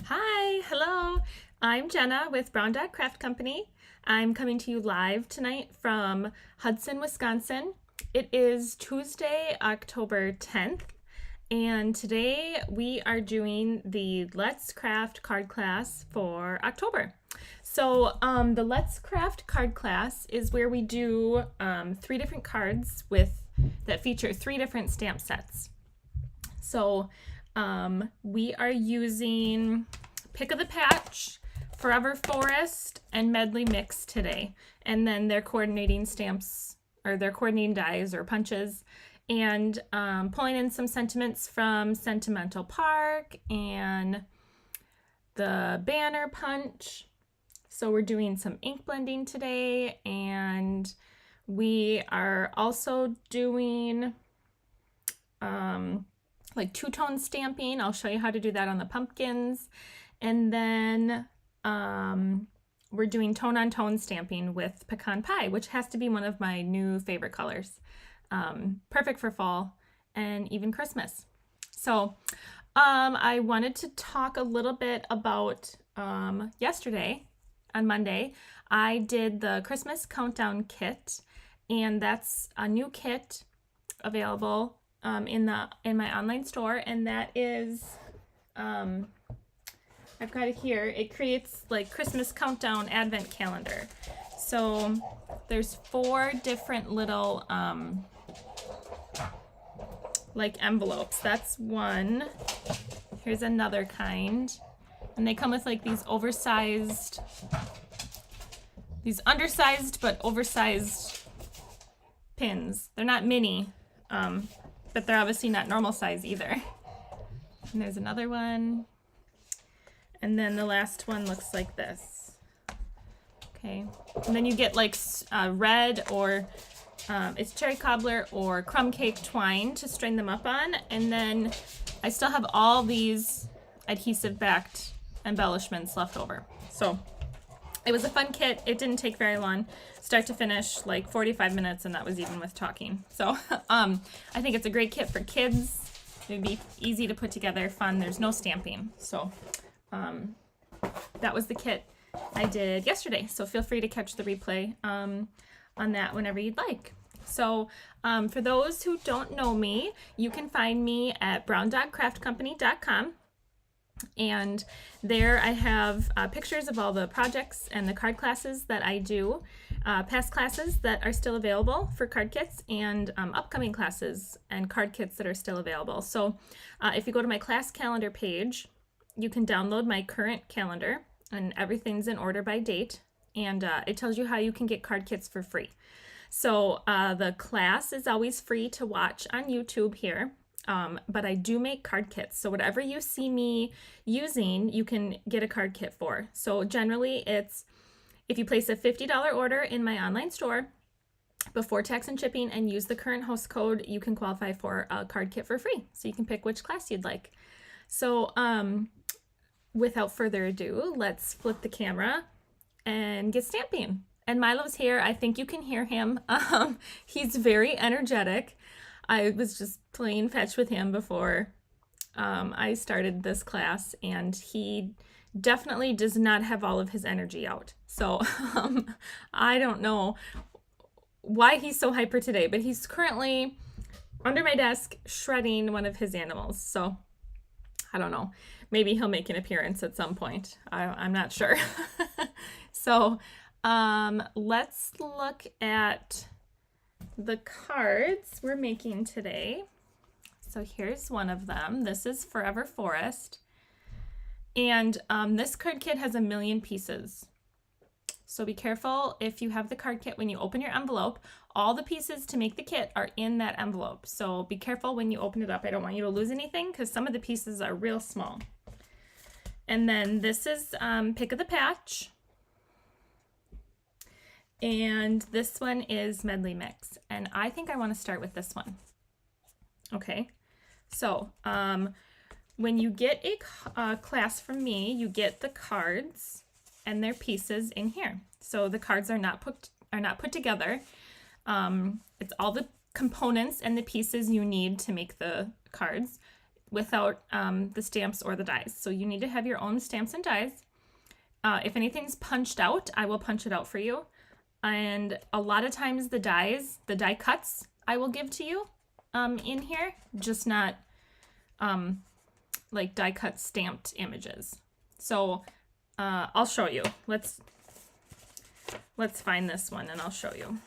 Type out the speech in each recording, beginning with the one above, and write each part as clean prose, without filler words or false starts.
Hi, hello. I'm Jenna with Brown Dog Craft Company. I'm coming to you live tonight from Hudson, Wisconsin. It is Tuesday, October 10th, and today we are doing the Let's Craft card class for October. The Let's Craft card class is where we do three different cards that feature three different stamp sets. We are using Pick of the Patch, Forever Forest, and Medley Mix today. And then their coordinating stamps, or their coordinating dies or punches, and pulling in some sentiments from Sentimental Park and the Banner Punch. So we're doing some ink blending today, and we are also doing like two-tone stamping. I'll show you how to do that on the pumpkins. And then we're doing tone-on-tone stamping with pecan pie, which has to be one of my new favorite colors. Perfect for fall and even Christmas. I wanted to talk a little bit about yesterday, on Monday, I did the Christmas Countdown Kit, and that's a new kit available in my online store, and that is I've got it here. It creates like Christmas countdown advent calendar. So there's 4 different little like envelopes. That's one. Here's another kind. And they come with like these undersized but oversized pins. They're not mini, but they're obviously not normal size either. And there's another one. And then the last one looks like this. Okay. And then you get like red or it's cherry cobbler or crumb cake twine to string them up on. And then I still have all these adhesive backed embellishments left over. So it was a fun kit. It didn't take very long, start to finish, like 45 minutes, and that was even with talking. So I think it's a great kit for kids. It would be easy to put together, fun. There's no stamping. So that was the kit I did yesterday. So feel free to catch the replay on that whenever you'd like. So for those who don't know me, you can find me at browndogcraftcompany.com. And there I have pictures of all the projects and the card classes that I do, past classes that are still available for card kits, and upcoming classes and card kits that are still available. So if you go to my class calendar page, you can download my current calendar, and everything's in order by date, and it tells you how you can get card kits for free. So the class is always free to watch on YouTube here. But I do make card kits. So whatever you see me using, you can get a card kit for. So generally it's, if you place a $50 order in my online store before tax and shipping and use the current host code, you can qualify for a card kit for free. So you can pick which class you'd like. So without further ado, let's flip the camera and get stamping. And Milo's here. I think you can hear him. He's very energetic. I was just playing fetch with him before I started this class, and he definitely does not have all of his energy out. So I don't know why he's so hyper today, but he's currently under my desk shredding one of his animals. So I don't know. Maybe he'll make an appearance at some point. I'm not sure. So let's look at the cards we're making today. So here's one of them. This is Forever Forest. And this card kit has 1 million pieces. So be careful if you have the card kit, when you open your envelope, all the pieces to make the kit are in that envelope. So be careful when you open it up. I don't want you to lose anything because some of the pieces are real small. And then this is Pick of the Patch. And this one is Medley Mix. And I think I want to start with this one. Okay, so when you get a class from me, you get the cards and their pieces in here. So the cards are not put together. It's all the components and the pieces you need to make the cards. without the stamps or the dies. So you need to have your own stamps and dies. If anything's punched out, I will punch it out for you. And a lot of times the die cuts, I will give to you in here, just not like die cut stamped images. So I'll show you. Let's find this one and I'll show you.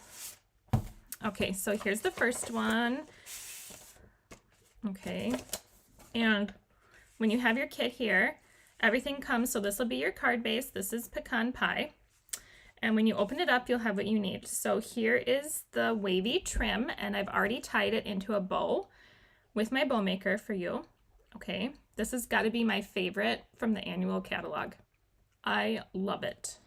Okay, so here's the first one. Okay, and when you have your kit here, everything comes, so this will be your card base. This is pecan pie. And when you open it up, you'll have what you need. So here is the wavy trim, and I've already tied it into a bow with my bow maker for you. Okay, this has got to be my favorite from the annual catalog. I love it.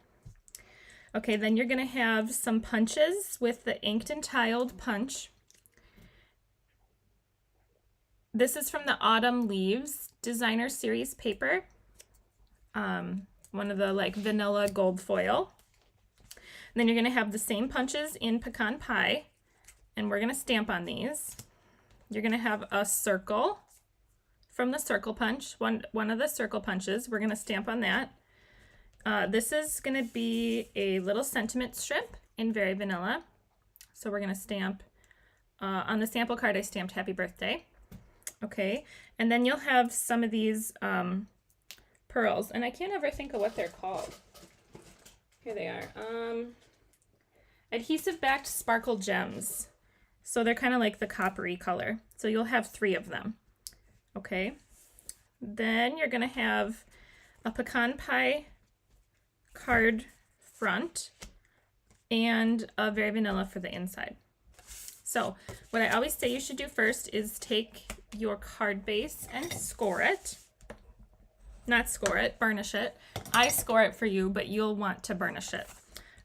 Okay, then you're going to have some punches with the inked and tiled punch. This is from the Autumn Leaves Designer Series paper. One of the like vanilla gold foil. And then you're going to have the same punches in pecan pie, and we're going to stamp on these. You're going to have a circle from the circle punch, one of the circle punches. We're going to stamp on that. This is going to be a little sentiment strip in Very Vanilla. So we're going to stamp, on the sample card I stamped Happy Birthday. Okay, and then you'll have some of these pearls, and I can't ever think of what they're called. Here they are. Adhesive backed sparkle gems. So they're kind of like the coppery color. So you'll have 3 of them. Okay. Then you're going to have a pecan pie card front and a Very Vanilla for the inside. So what I always say you should do first is take your card base and score it. Not score it, burnish it. I score it for you, but you'll want to burnish it.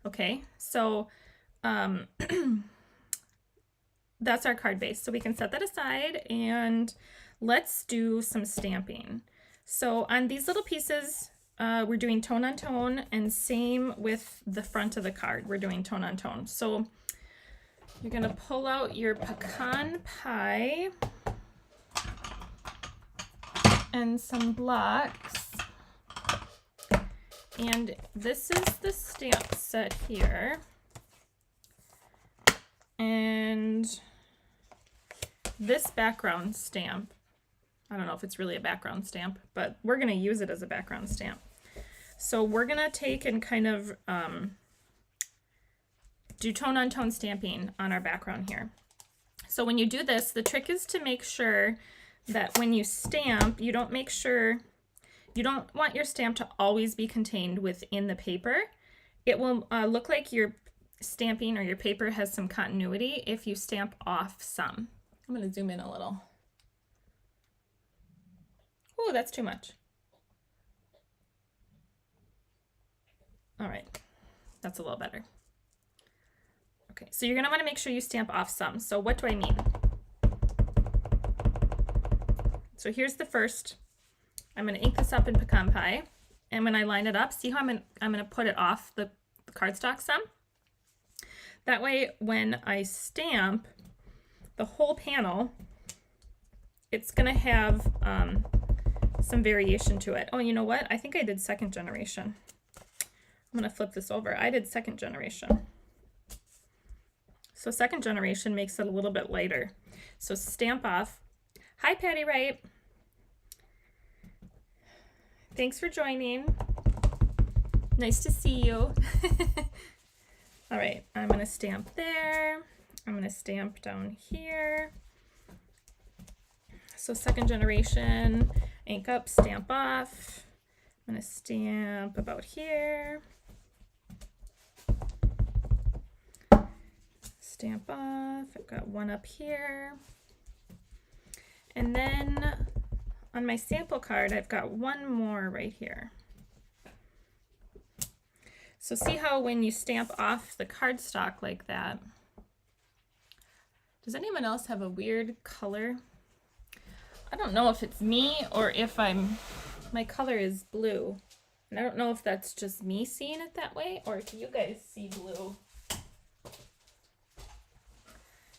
Okay, so that's our card base. So we can set that aside and let's do some stamping. So on these little pieces, we're doing tone on tone, and same with the front of the card. We're doing tone on tone. So you're gonna pull out your pecan pie and some blocks. And this is the stamp set here. And this background stamp, I don't know if it's really a background stamp, but we're gonna use it as a background stamp. So we're gonna take and kind of do tone on tone stamping on our background here. So when you do this, the trick is to make sure that when you stamp, you don't want your stamp to always be contained within the paper. It will look like your stamping or your paper has some continuity if you stamp off some. I'm going to zoom in a little. Oh, that's too much. All right, that's a little better. Okay, so you're going to want to make sure you stamp off some. So what do I mean? So here's the first. I'm going to ink this up in pecan pie, and when I line it up, see how I'm going to put it off the cardstock some? That way, when I stamp the whole panel, it's going to have some variation to it. Oh, you know what? I think I did second generation. I'm going to flip this over. I did second generation. So second generation makes it a little bit lighter. So stamp off. Hi, Patty Wright. Thanks for joining. Nice to see you. All right, I'm gonna stamp there. I'm gonna stamp down here. So second generation, ink up, stamp off. I'm gonna stamp about here. Stamp off, I've got one up here. And then on my sample card, I've got one more right here. So see how when you stamp off the cardstock like that, does anyone else have a weird color? I don't know if it's me or if my color is blue. And I don't know if that's just me seeing it that way or if you guys see blue.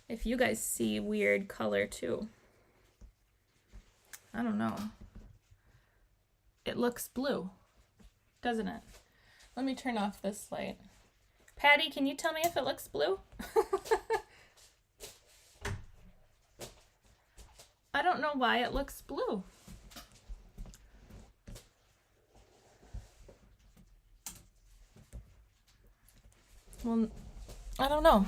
If you guys see weird color too. I don't know. It looks blue, doesn't it? Let me turn off this light. Patty, can you tell me if it looks blue? I don't know why it looks blue. Well, I don't know.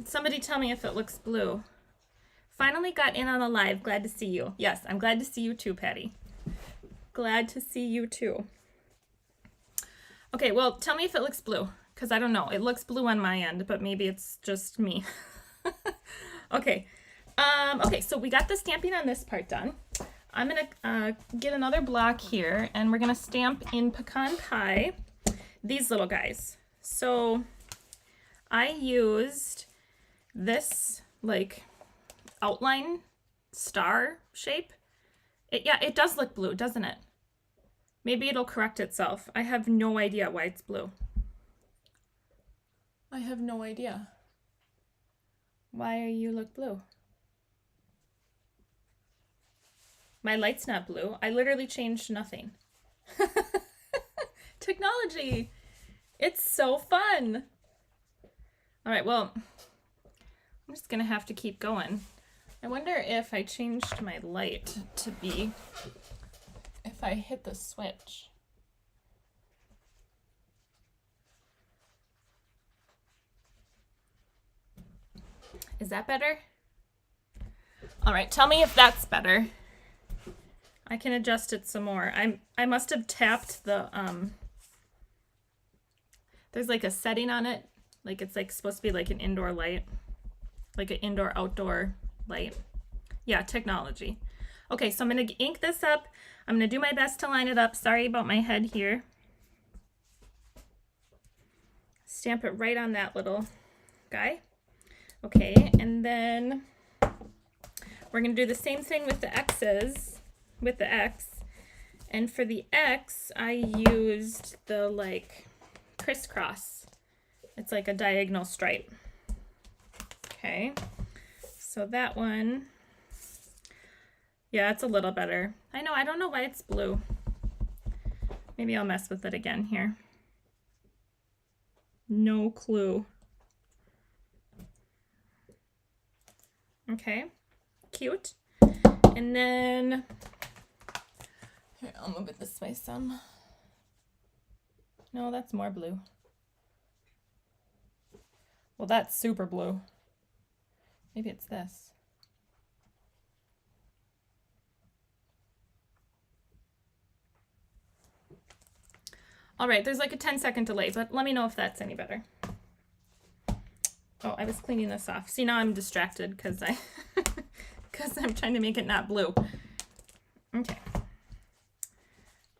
Somebody tell me if it looks blue. Finally got in on the live. Glad to see you. Yes, I'm glad to see you too, Patty. Glad to see you too. Okay, well, tell me if it looks blue, because I don't know. It looks blue on my end, but maybe it's just me. Okay. Okay, so we got the stamping on this part done. I'm gonna get another block here, and we're gonna stamp in pecan pie these little guys. So I used this like outline star shape. Yeah, it does look blue, doesn't it? Maybe it'll correct itself. I have no idea why it's blue. I have no idea. Why are you look blue? My light's not blue. I literally changed nothing. Technology. It's so fun. All right, well, I'm just gonna have to keep going. I wonder if I changed my light to be, if I hit the switch. Is that better? All right, tell me if that's better. I can adjust it some more. I must have tapped the, there's like a setting on it. Like it's like supposed to be like an indoor light. Like an indoor outdoor light. Yeah, technology. Okay, so I'm gonna ink this up. I'm gonna do my best to line it up. Sorry about my head here. Stamp it right on that little guy. Okay, and then we're gonna do the same thing with the X's, with the X. And for the X, I used the like crisscross. It's like a diagonal stripe. Okay, so that one, yeah, it's a little better. I know, I don't know why it's blue. Maybe I'll mess with it again here. No clue. Okay, cute. And then, here, I'll move it this way some. No, that's more blue. Well, that's super blue. Maybe it's this. All right, there's like a 10-second delay, but let me know if that's any better. Oh, I was cleaning this off. See, now I'm distracted because I'm trying to make it not blue. Okay.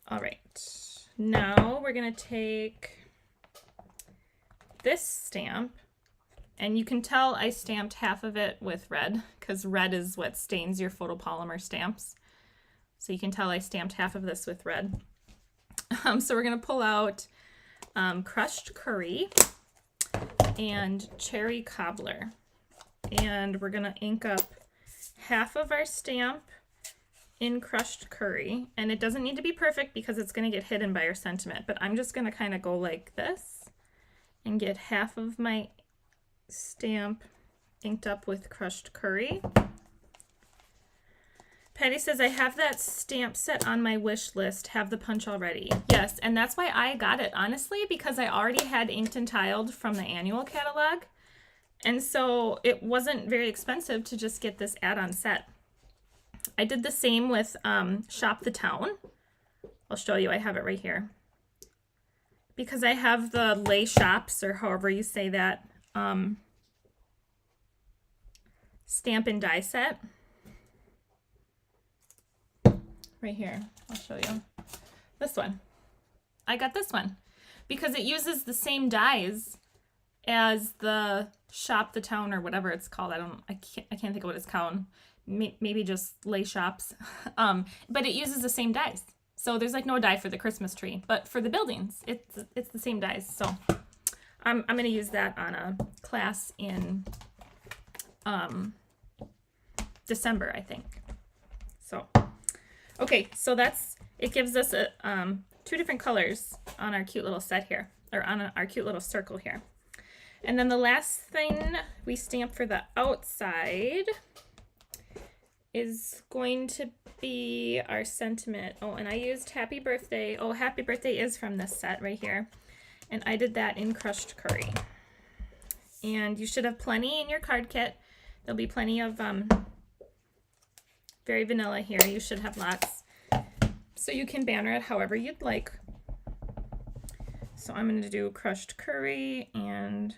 All right. Now we're going to take this stamp, and you can tell I stamped half of it with red because red is what stains your photopolymer stamps. So you can tell I stamped half of this with red. So we're going to pull out crushed curry and cherry cobbler. And we're going to ink up half of our stamp in crushed curry. And it doesn't need to be perfect because it's going to get hidden by our sentiment. But I'm just going to kind of go like this and get half of my stamp inked up with crushed curry. Patty says, I have that stamp set on my wish list. Have the punch already. Yes, and that's why I got it, honestly, because I already had inked and tiled from the annual catalog. And so it wasn't very expensive to just get this add-on set. I did the same with Shop the Town. I'll show you. I have it right here. Because I have the Lay Shops, or however you say that, stamp and die set. Right here, I'll show you. This one. I got this one because it uses the same dies as the Shop the Town or whatever it's called. I can't think of what it's called. Maybe just Lay Shops. But it uses the same dies. So there's like no die for the Christmas tree, but for the buildings, it's the same dies. So I'm gonna use that on a class in December, I think. Okay, so it gives us two different colors on our cute little set here, or on our cute little circle here. And then the last thing we stamp for the outside is going to be our sentiment. Oh, and I used happy birthday. Oh, happy birthday is from this set right here. And I did that in crushed curry. And you should have plenty in your card kit. There'll be plenty of very vanilla here. You should have lots. So you can banner it however you'd like. So I'm going to do crushed curry and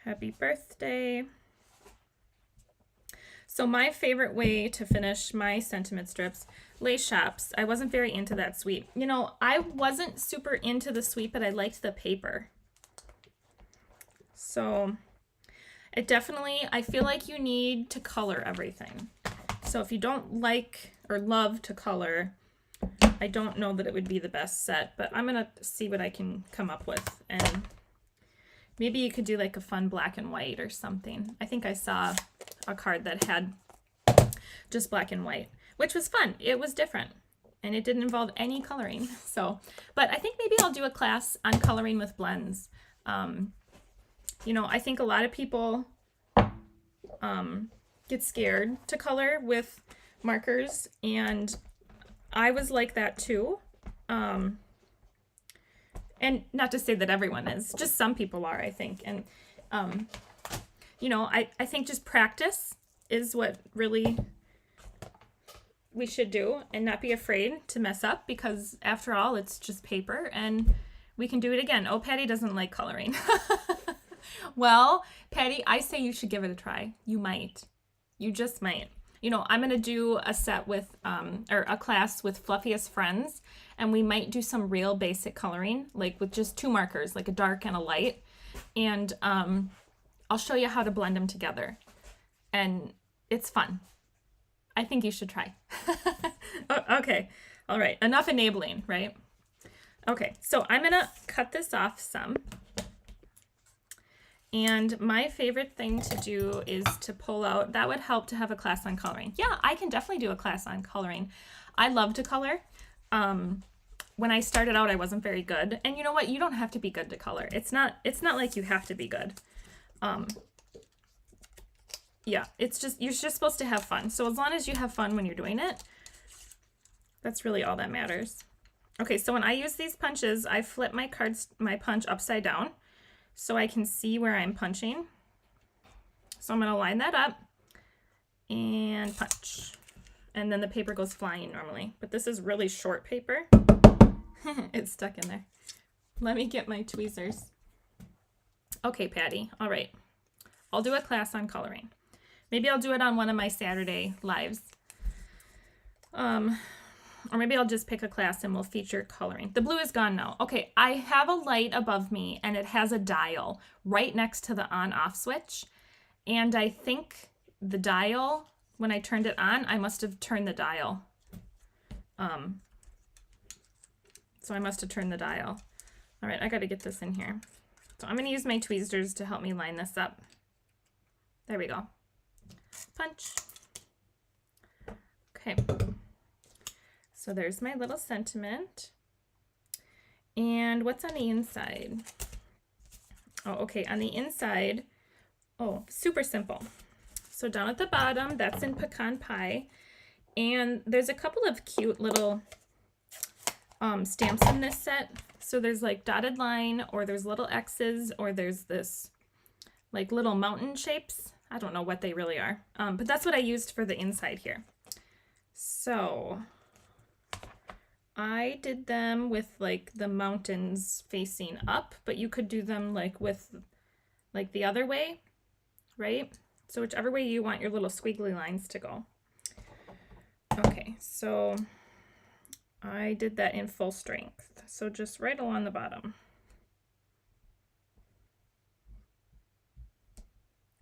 happy birthday. So my favorite way to finish my sentiment strips, Les Shops. I wasn't very into that sweep. You know, I wasn't super into the sweep, but I liked the paper. So it definitely, I feel like you need to color everything. So if you don't like or love to color, I don't know that it would be the best set, but I'm gonna see what I can come up with. And maybe you could do like a fun black and white or something. I think I saw a card that had just black and white, which was fun. It was different and it didn't involve any coloring. So, but I think maybe I'll do a class on coloring with blends. You know, I think a lot of people get scared to color with markers, and I was like that too. And not to say that everyone is, just some people are, I think. And, you know, I think just practice is what really we should do, and not be afraid to mess up, because after all, it's just paper and we can do it again. Oh, Patty doesn't like coloring. Well, Patty, I say you should give it a try. You might. You just might. You know, I'm going to do a set with, or a class with Fluffiest Friends, and we might do some real basic coloring, like with just two markers, like a dark and a light. And I'll show you how to blend them together. And it's fun. I think you should try. Okay. All right. Enough enabling, right? Okay. So I'm going to cut this off some. And my favorite thing to do is to pull out, that would help to have a class on coloring. Yeah, I can definitely do a class on coloring. I love to color. When I started out, I wasn't very good. And you know what? You don't have to be good to color. It's not like you have to be good. Yeah, it's just, you're just supposed to have fun. So as long as you have fun when you're doing it, that's really all that matters. Okay, so when I use these punches, I flip my punch upside down so I can see where I'm punching. So I'm going to line that up and punch. And then the paper goes flying normally. But this is really short paper. It's stuck in there. Let me get my tweezers. Okay, Patty. All right. I'll do a class on coloring. Maybe I'll do it on one of my Saturday lives. Or maybe I'll just pick a class and we'll feature coloring. The blue is gone now. Okay, I have a light above me and it has a dial right next to the on-off switch. And I think the dial, when I turned it on, I must have turned the dial. So I must have turned the dial. All right, I got to get this in here. So I'm going to use my tweezers to help me line this up. There we go. Punch. Okay. So there's my little sentiment. And what's on the inside? Oh, okay, on the inside, oh, super simple. So down at the bottom, that's in pecan pie. And there's a couple of cute little stamps in this set. So there's like dotted line, or there's little X's, or there's this like little mountain shapes. I don't know what they really are. But that's what I used for the inside here. So I did them with like the mountains facing up, but you could do them like with like the other way, right? So whichever way you want your little squiggly lines to go. Okay, so I did that in full strength. So just right along the bottom.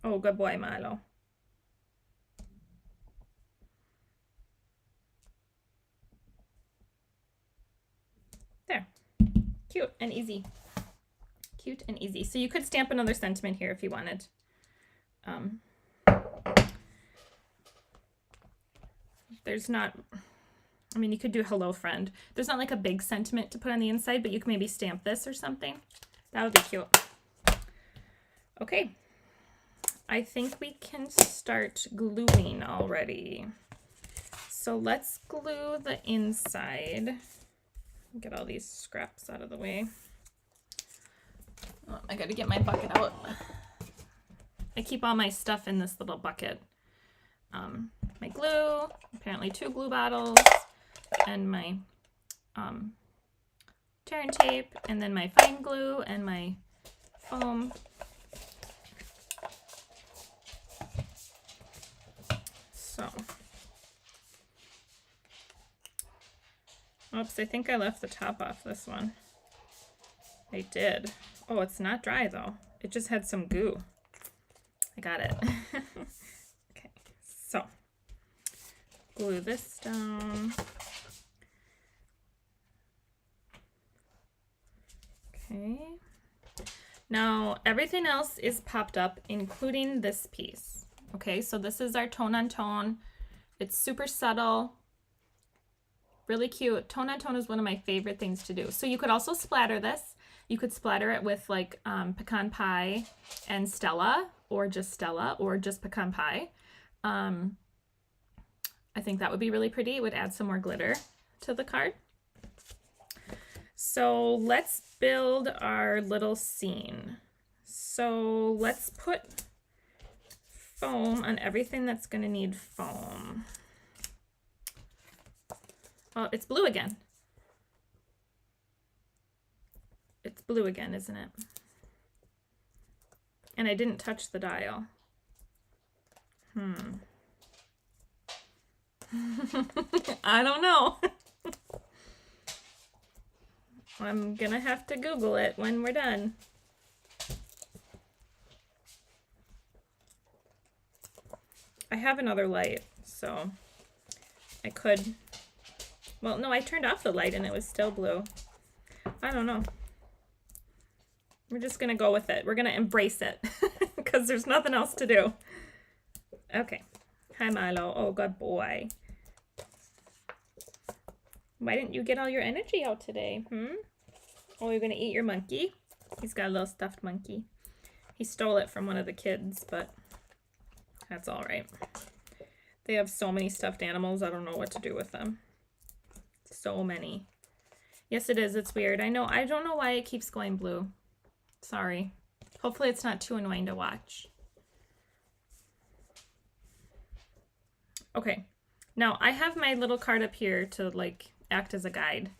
Oh, good boy, Milo. There. Cute and easy. Cute and easy. So you could stamp another sentiment here if you wanted. there's not, I mean, you could do hello friend. There's not like a big sentiment to put on the inside, but you can maybe stamp this or something. That would be cute. Okay. I think we can start gluing already. So let's glue the inside. Get all these scraps out of the way. Oh, I gotta get my bucket out. I keep all my stuff in this little bucket. My glue, apparently 2 glue bottles, and my tear and tape, and then my fine glue and my foam. So, oops, I think I left the top off this one. I did. Oh, it's not dry though. It just had some goo. I got it. Okay, so glue this down. Okay. Now everything else is popped up, including this piece. Okay, so this is our tone on tone. It's super subtle, really cute. Tone on tone is one of my favorite things to do. So you could also splatter this. You could splatter it with like pecan pie and Stella, or just pecan pie. I think that would be really pretty. It would add some more glitter to the card. So let's build our little scene. So let's put foam on everything that's going to need foam. Oh, it's blue again. It's blue again, isn't it? And I didn't touch the dial. I don't know. I'm gonna have to Google it when we're done. I have another light, so I could, well, no, I turned off the light and it was still blue. I don't know. We're just gonna go with it. We're gonna embrace it because there's nothing else to do. Okay. Hi, Milo. Oh, good boy. Why didn't you get all your energy out today? Oh, you're gonna eat your monkey? He's got a little stuffed monkey. He stole it from one of the kids, but that's all right. They have so many stuffed animals, I don't know what to do with them. So many. Yes, it is. It's weird. I know. I don't know why it keeps going blue. Sorry. Hopefully it's not too annoying to watch. Okay. Now, I have my little card up here to like act as a guide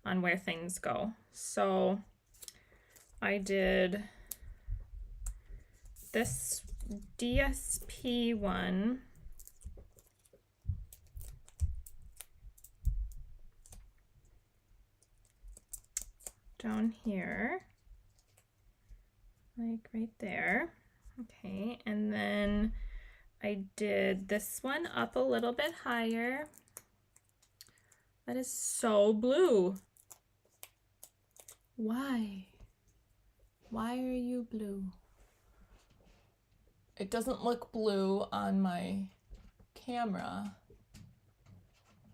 on where things go. So I did this DSP one. Down here, like right there. Okay, and then I did this one up a little bit higher. That is so blue. Why? Why are you blue? It doesn't look blue on my camera,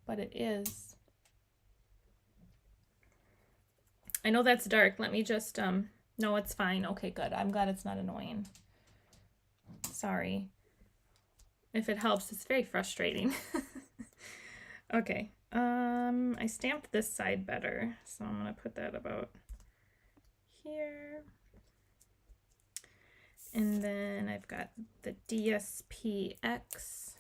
but it is. I know that's dark. Let me just, no, it's fine. Okay, good. I'm glad it's not annoying. Sorry. If it helps, it's very frustrating. Okay. I stamped this side better, so I'm gonna put that about here. And then I've got the DSPX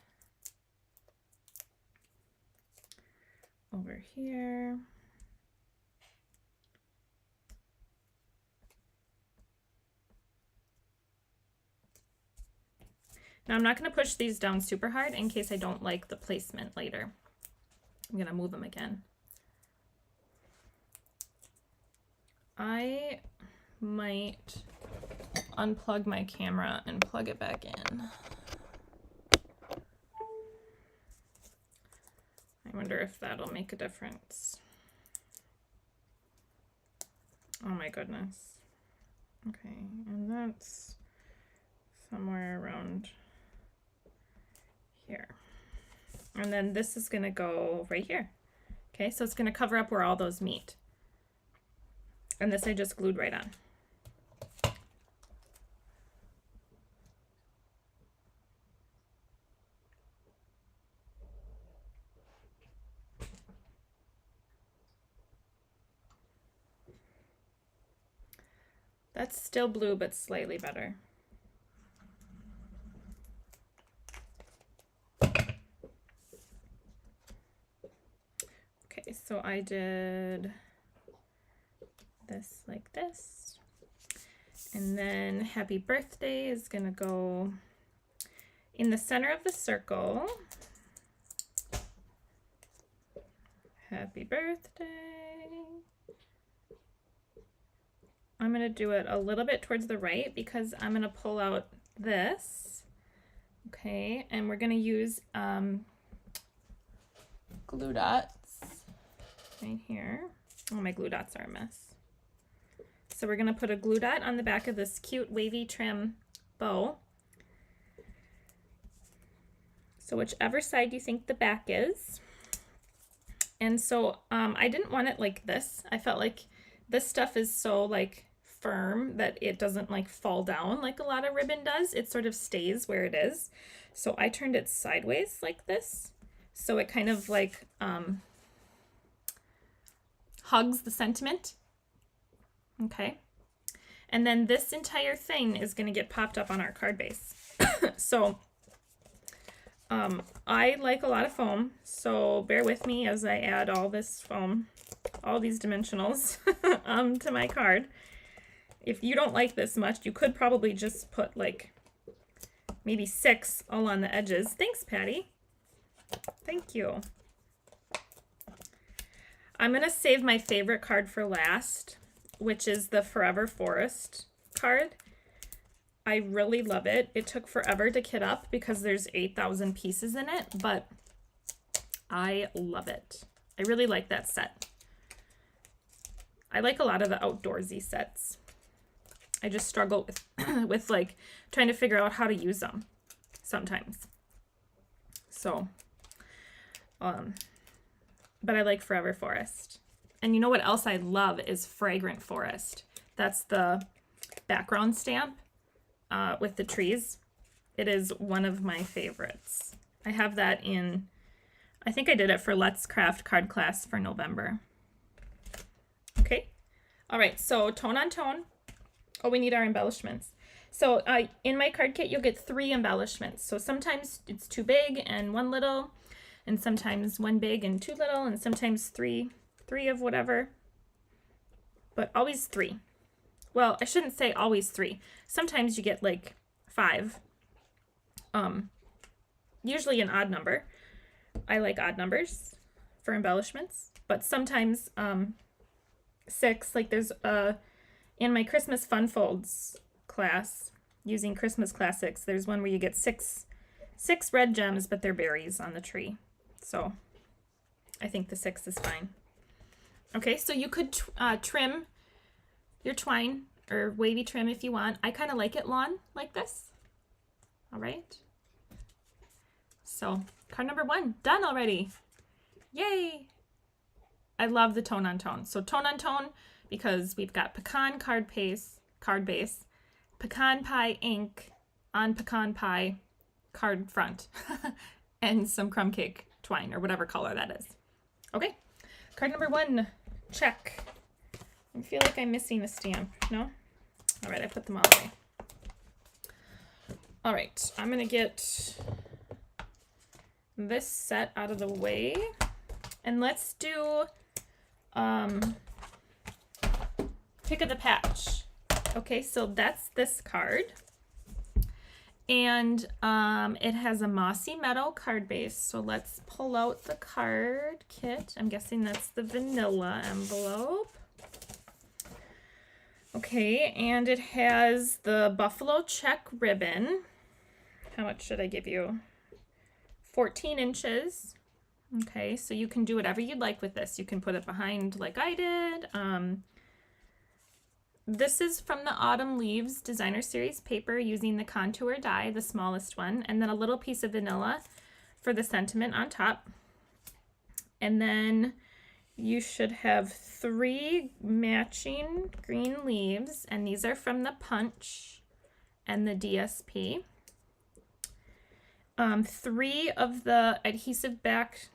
over here. Now I'm not going to push these down super hard in case I don't like the placement later. I'm going to move them again. I might unplug my camera and plug it back in. I wonder if that'll make a difference. Oh my goodness. Okay, and that's somewhere around here. And then this is gonna go right here. Okay, so it's gonna cover up where all those meet. And this I just glued right on. That's still blue, but slightly better. Okay, so I did this like this. And then happy birthday is gonna go in the center of the circle. Happy birthday. I'm gonna do it a little bit towards the right because I'm gonna pull out this. Okay, and we're gonna use glue dots right here. Oh, my glue dots are a mess. So we're gonna put a glue dot on the back of this cute wavy trim bow. So whichever side you think the back is. And so I didn't want it like this. I felt like this stuff is so like firm that it doesn't like fall down like a lot of ribbon does. It sort of stays where it is. So I turned it sideways like this. So it kind of like hugs the sentiment. Okay. And then this entire thing is going to get popped up on our card base. So I like a lot of foam, so bear with me as I add all this foam, all these dimensionals to my card. If you don't like this much, you could probably just put like maybe 6 all on the edges. Thanks, Patty. Thank you. I'm going to save my favorite card for last, which is the Forever Forest card. I really love it. It took forever to kit up because there's 8,000 pieces in it, but I love it. I really like that set. I like a lot of the outdoorsy sets. I just struggle with, with like trying to figure out how to use them sometimes. So, but I like Forever Forest. And you know what else I love is Fragrant Forest. That's the background stamp. With the trees. It is one of my favorites. I have that in, I think I did it for Let's Craft card class for November. Okay. All right. So tone on tone. Oh, we need our embellishments. So in my card kit, you'll get 3 embellishments. So sometimes it's 2 big and 1 little, and sometimes 1 big and 2 little, and sometimes three of whatever, but always 3. Well, I shouldn't say always 3. Sometimes you get like 5. Usually an odd number. I like odd numbers for embellishments, but sometimes 6. Like there's in my Christmas Fun Folds class using Christmas classics, there's one where you get 6 red gems, but they're berries on the tree. So I think the 6 is fine. Okay, so you could trim your twine or wavy trim if you want. I kind of like it lawn like this. All right. So card number 1 done already. Yay. I love the tone on tone. So tone on tone because we've got pecan card base, pecan pie ink on pecan pie card front, and some crumb cake twine or whatever color that is. Okay. Card number 1, check. I feel like I'm missing a stamp. No? All right, I put them all away. All right, I'm going to get this set out of the way. And let's do pick of the patch. Okay, so that's this card. And it has a Mossy Meadow card base. So let's pull out the card kit. I'm guessing that's the vanilla envelope. Okay, and it has the buffalo check ribbon. How much should I give you? 14 inches. Okay, so you can do whatever you'd like with this. You can put it behind like I did. This is from the Autumn Leaves Designer Series paper using the contour die, the smallest one, and then a little piece of vanilla for the sentiment on top. And then you should have 3 matching green leaves, and these are from the Punch and the DSP. 3 of the adhesive back,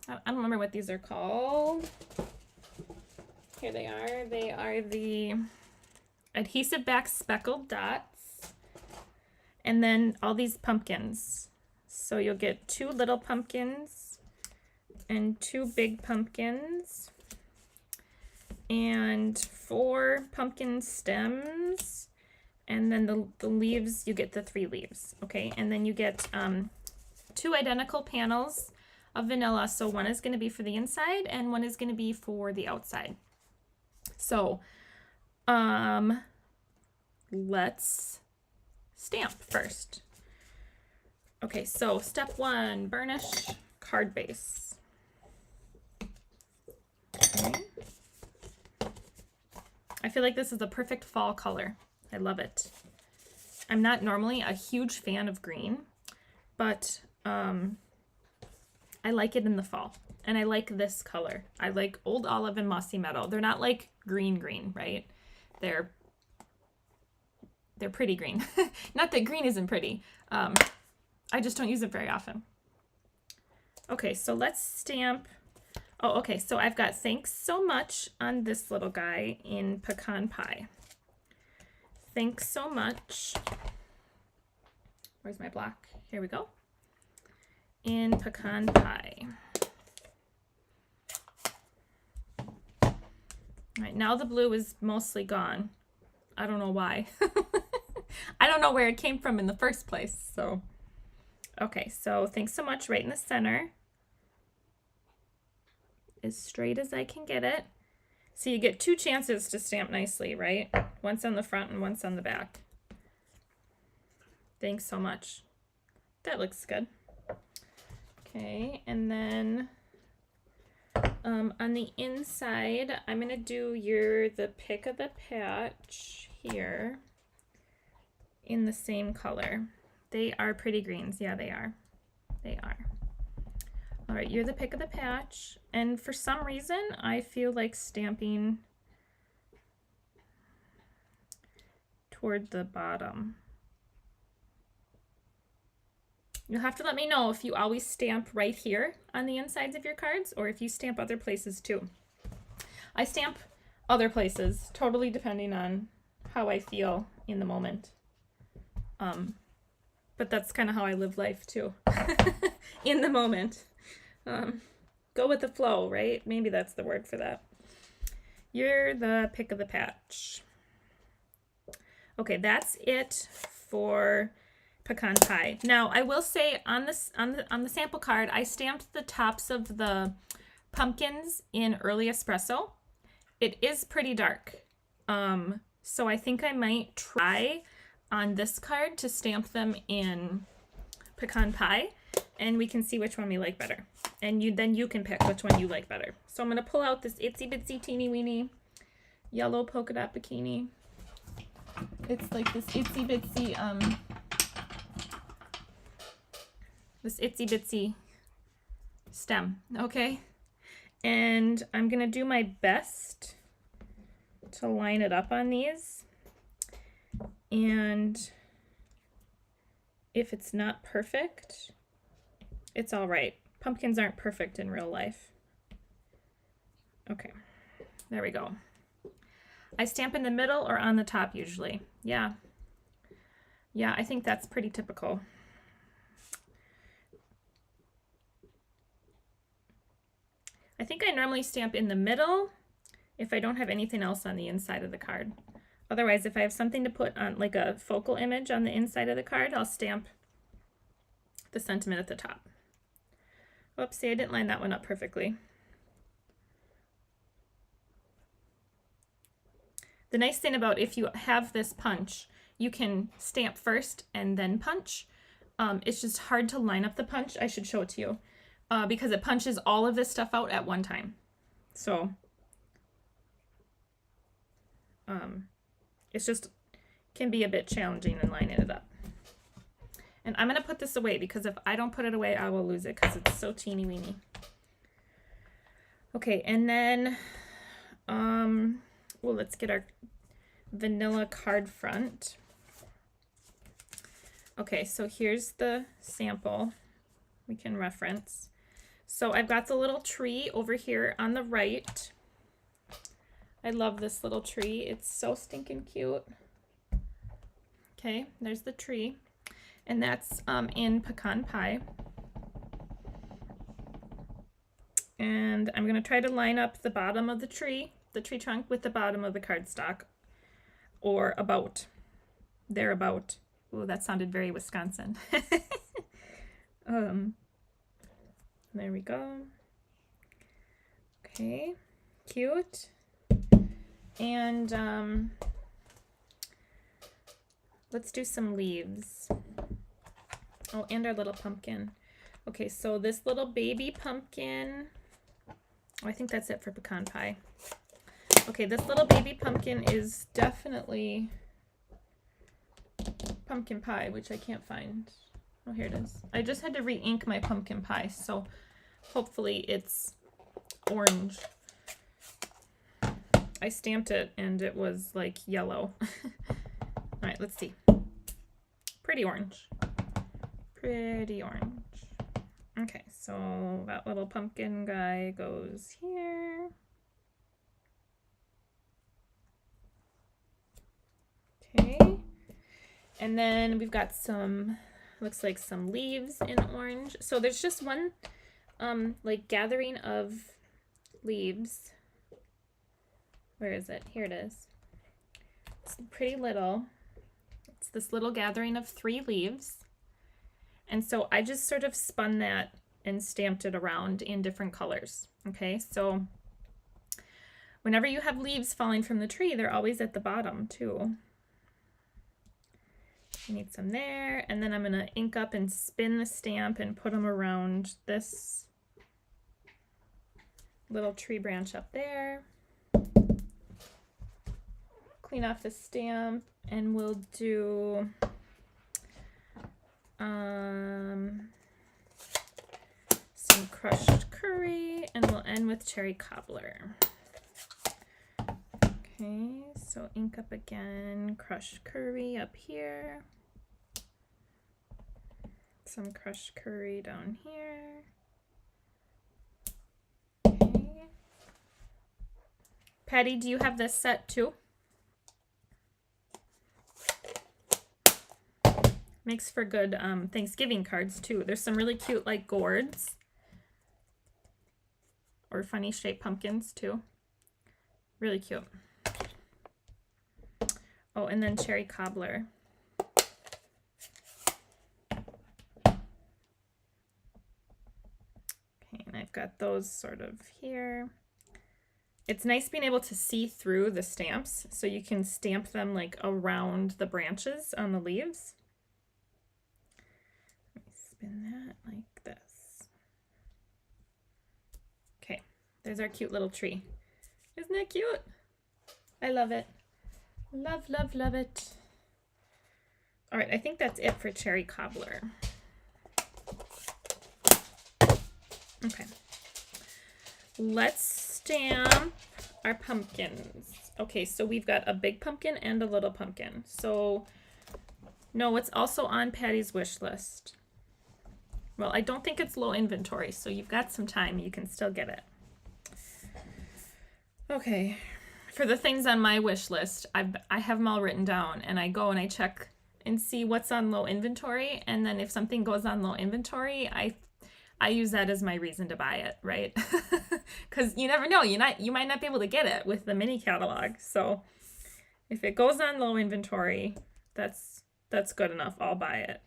I don't remember what these are called. Here they are. They are the adhesive back speckled dots. And then all these pumpkins. So you'll get 2 little pumpkins and 2 big pumpkins and 4 pumpkin stems, and then the leaves, you get the 3 leaves, okay? And then you get 2 identical panels of vanilla. So one is going to be for the inside and one is going to be for the outside. So let's stamp first. Okay, so step 1, burnish card base. Okay. I feel like this is a perfect fall color. I love it. I'm not normally a huge fan of green, but I like it in the fall. And I like this color. I like Old Olive and Mossy Meadow. They're not like green, right? They're pretty green. Not that green isn't pretty. I just don't use it very often. Okay, so let's stamp. Oh, okay, so I've got thanks so much on this little guy in Pecan Pie. Thanks so much. Where's my block? Here we go. In Pecan Pie. All right, now the blue is mostly gone. I don't know why. I don't know where it came from in the first place, so. Okay, so thanks so much right in the center. As straight as I can get it. So you get 2 chances to stamp nicely, right? Once on the front and once on the back. Thanks so much. That looks good. Okay, and then on the inside, I'm gonna do the pick of the patch here in the same color. They are pretty greens. Yeah, they are. They are. All right, you're the pick of the patch. And for some reason, I feel like stamping toward the bottom. You'll have to let me know if you always stamp right here on the insides of your cards or if you stamp other places too. I stamp other places, totally depending on how I feel in the moment. But that's kind of how I live life too. In the moment. Go with the flow, right? Maybe that's the word for that. You're the pick of the patch. Okay, that's it for Pecan Pie. Now, I will say on the sample card, I stamped the tops of the pumpkins in Early Espresso. It is pretty dark. So I think I might try on this card to stamp them in Pecan Pie, and we can see which one we like better. And then you can pick which one you like better. So I'm going to pull out this itsy bitsy teeny weeny yellow polka dot bikini. It's like this itsy bitsy stem, okay? And I'm going to do my best to line it up on these. And if it's not perfect, it's all right. Pumpkins aren't perfect in real life. Okay, there we go. I stamp in the middle or on the top usually. Yeah, I think that's pretty typical. I think I normally stamp in the middle if I don't have anything else on the inside of the card. Otherwise, if I have something to put on, like a focal image on the inside of the card, I'll stamp the sentiment at the top. Whoopsie, I didn't line that one up perfectly. The nice thing about if you have this punch, you can stamp first and then punch. It's just hard to line up the punch. I should show it to you because it punches all of this stuff out at one time. So it's just can be a bit challenging in lining it up. And I'm going to put this away because if I don't put it away, I will lose it because it's so teeny weeny. Okay, and then, well, let's get our vanilla card front. Okay, so here's the sample we can reference. So I've got the little tree over here on the right. I love this little tree. It's so stinking cute. Okay, there's the tree. And that's in pecan pie. And I'm going to try to line up the bottom of the tree trunk, with the bottom of the cardstock. Or about. Thereabout. Ooh, that sounded very Wisconsin. There we go. Okay, cute. And let's do some leaves. Oh, and our little pumpkin. Okay, so this little baby pumpkin. Oh, I think that's it for pecan pie. Okay, this little baby pumpkin is definitely pumpkin pie, which I can't find. Oh, here it is. I just had to re-ink my pumpkin pie, so hopefully it's orange. I stamped it and it was like yellow. All right, let's see. Pretty orange. Pretty orange. Okay, so that little pumpkin guy goes here. Okay. And then we've got some, looks like some leaves in orange. So there's just one like gathering of leaves. Where is it? Here it is. It's pretty little. It's this little gathering of 3 leaves. And so I just sort of spun that and stamped it around in different colors. Okay, so whenever you have leaves falling from the tree, they're always at the bottom too. I need some there, and then I'm gonna ink up and spin the stamp and put them around this little tree branch up there. Clean off the stamp, and we'll do some crushed curry, and we'll end with cherry cobbler. Okay, so ink up again, crushed curry up here, some crushed curry down here. Okay. Patty, do you have this set too? Makes for good Thanksgiving cards too. There's some really cute like gourds or funny shaped pumpkins too. Really cute. Oh, and then cherry cobbler. Okay, and I've got those sort of here. It's nice being able to see through the stamps, so you can stamp them like around the branches on the leaves. Let me spin that like this. Okay, there's our cute little tree. Isn't that cute? I love it. Love, love, love it. All right, I think that's it for cherry cobbler. Okay. Let's stamp our pumpkins. Okay, so we've got a big pumpkin and a little pumpkin. So, no, it's also on Patty's wish list. Well, I don't think it's low inventory, so you've got some time. You can still get it. Okay. For the things on my wish list, I have them all written down, and I go and I check and see what's on low inventory, and then if something goes on low inventory, I use that as my reason to buy it, right? Because you never know, you might not be able to get it with the mini catalog. So if it goes on low inventory, that's good enough. I'll buy it.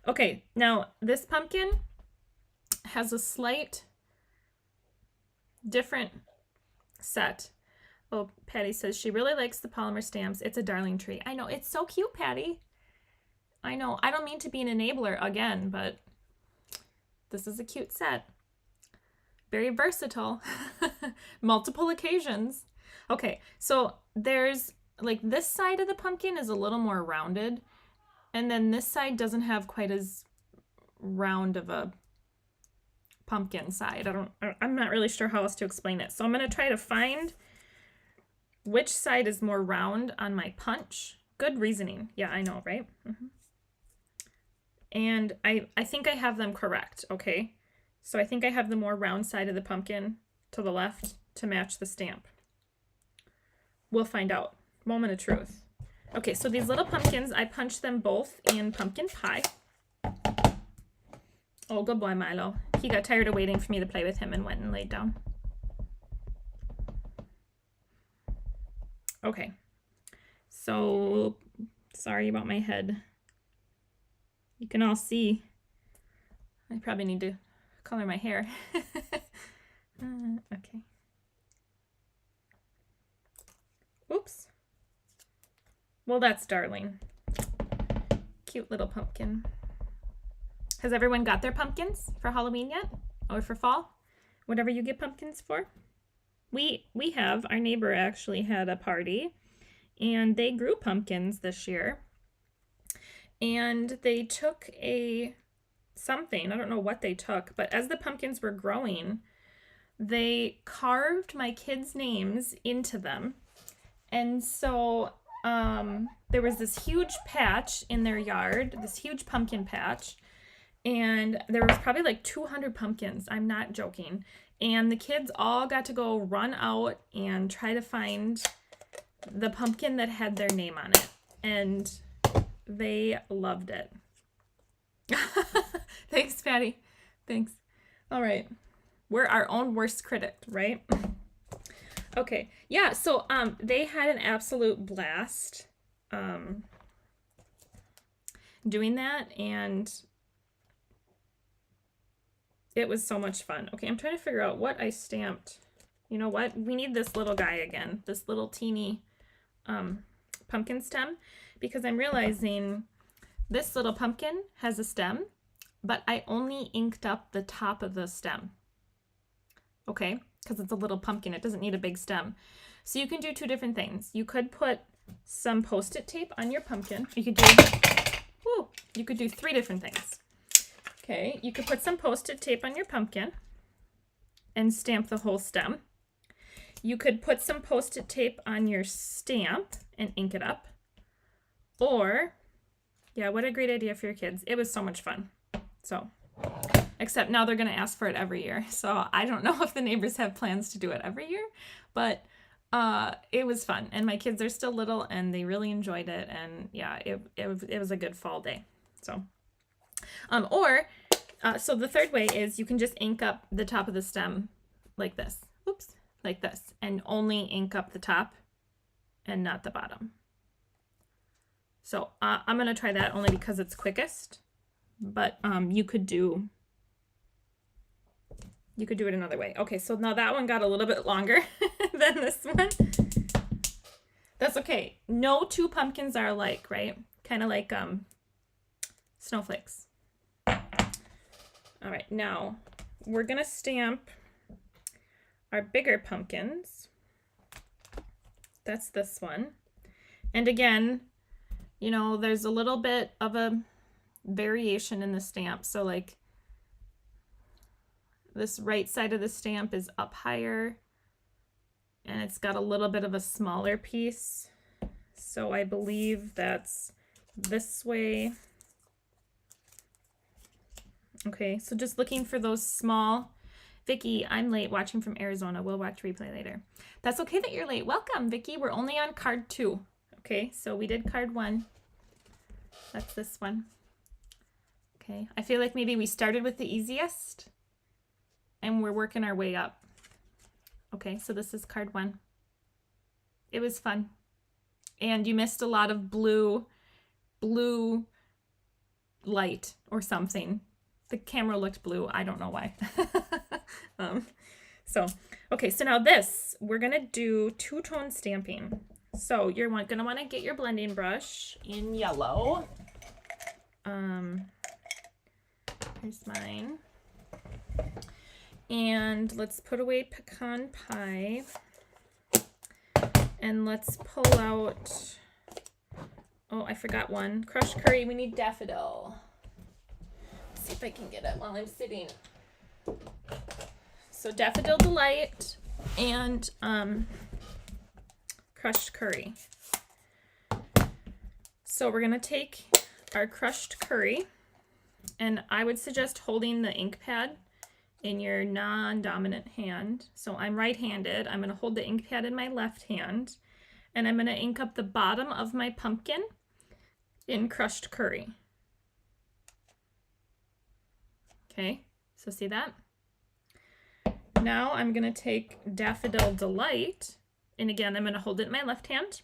Okay, now this pumpkin has a slight different set. Oh, Patty says she really likes the polymer stamps. It's a darling tree. I know, it's so cute, Patty. I know, I don't mean to be an enabler again, but this is a cute set. Very versatile. Multiple occasions. Okay, so there's like this side of the pumpkin is a little more rounded, And then this side doesn't have quite as round of a pumpkin side. I'm not really sure how else to explain it. So I'm going to try to find which side is more round on my punch. Good reasoning. Yeah, I know, right? And I think I have them correct, okay? So I think I have the more round side of the pumpkin to the left to match the stamp. We'll find out. Moment of truth. Okay, so these little pumpkins, I punched them both in pumpkin pie. Oh, good boy, Milo. He got tired of waiting for me to play with him and went and laid down. Okay. So, sorry about my head. You can all see. I probably need to color my hair. Okay. Oops. Well, that's darling. Cute little pumpkin. Has everyone got their pumpkins for Halloween yet? Or for fall? Whatever you get pumpkins for? We have. Our neighbor actually had a party, and they grew pumpkins this year. And they took something, I don't know what they took, but as the pumpkins were growing, they carved my kids' names into them. And so there was this huge patch in their yard, this huge pumpkin patch, and there was probably like 200 pumpkins. I'm not joking. And the kids all got to go run out and try to find the pumpkin that had their name on it. And they loved it. Thanks, Patty. Thanks. All right. We're our own worst critic, right? Okay. Yeah, so they had an absolute blast doing that, and it was so much fun. Okay, I'm trying to figure out what I stamped. You know what? We need this little guy again, this little teeny pumpkin stem, because I'm realizing this little pumpkin has a stem, but I only inked up the top of the stem. Okay, because it's a little pumpkin. It doesn't need a big stem. So you can do two different things. You could put some Post-it tape on your pumpkin. You could do three different things. Okay, you could put some Post-it tape on your pumpkin and stamp the whole stem. You could put some Post-it tape on your stamp and ink it up. Or, yeah, what a great idea for your kids. It was so much fun. So, except now they're going to ask for it every year. So I don't know if the neighbors have plans to do it every year, but it was fun. And my kids are still little and they really enjoyed it. And yeah, it was a good fall day. So, so the third way is you can just ink up the top of the stem like this. Oops, like this. And only ink up the top and not the bottom. So I'm going to try that only because it's quickest. But you could do it another way. Okay, so now that one got a little bit longer than this one. That's okay. No two pumpkins are alike, right? Kind of like snowflakes. All right, now we're gonna stamp our bigger pumpkins. That's this one. And again, you know, there's a little bit of a variation in the stamp. So like this right side of the stamp is up higher and it's got a little bit of a smaller piece. So I believe that's this way. Okay, so just looking for those small. Vicky, I'm late watching from Arizona. We'll watch replay later. That's okay that you're late. Welcome, Vicky. We're only on card 2. Okay, so we did card 1. That's this one. Okay, I feel like maybe we started with the easiest and we're working our way up. Okay, so this is card 1. It was fun. And you missed a lot of blue light or something. The camera looked blue. I don't know why. Okay, so now this, we're going to do two-tone stamping. So you're going to want to get your blending brush in yellow. Here's mine. And let's put away pecan pie. And let's pull out, oh, I forgot one. Crushed curry, we need daffodil. Let's see if I can get it while I'm sitting. So Daffodil Delight and crushed curry. So we're gonna take our crushed curry, and I would suggest holding the ink pad in your non-dominant hand. So I'm right-handed. I'm gonna hold the ink pad in my left hand, and I'm gonna ink up the bottom of my pumpkin in crushed curry. Okay, so see that? Now I'm gonna take Daffodil Delight, and again, I'm gonna hold it in my left hand,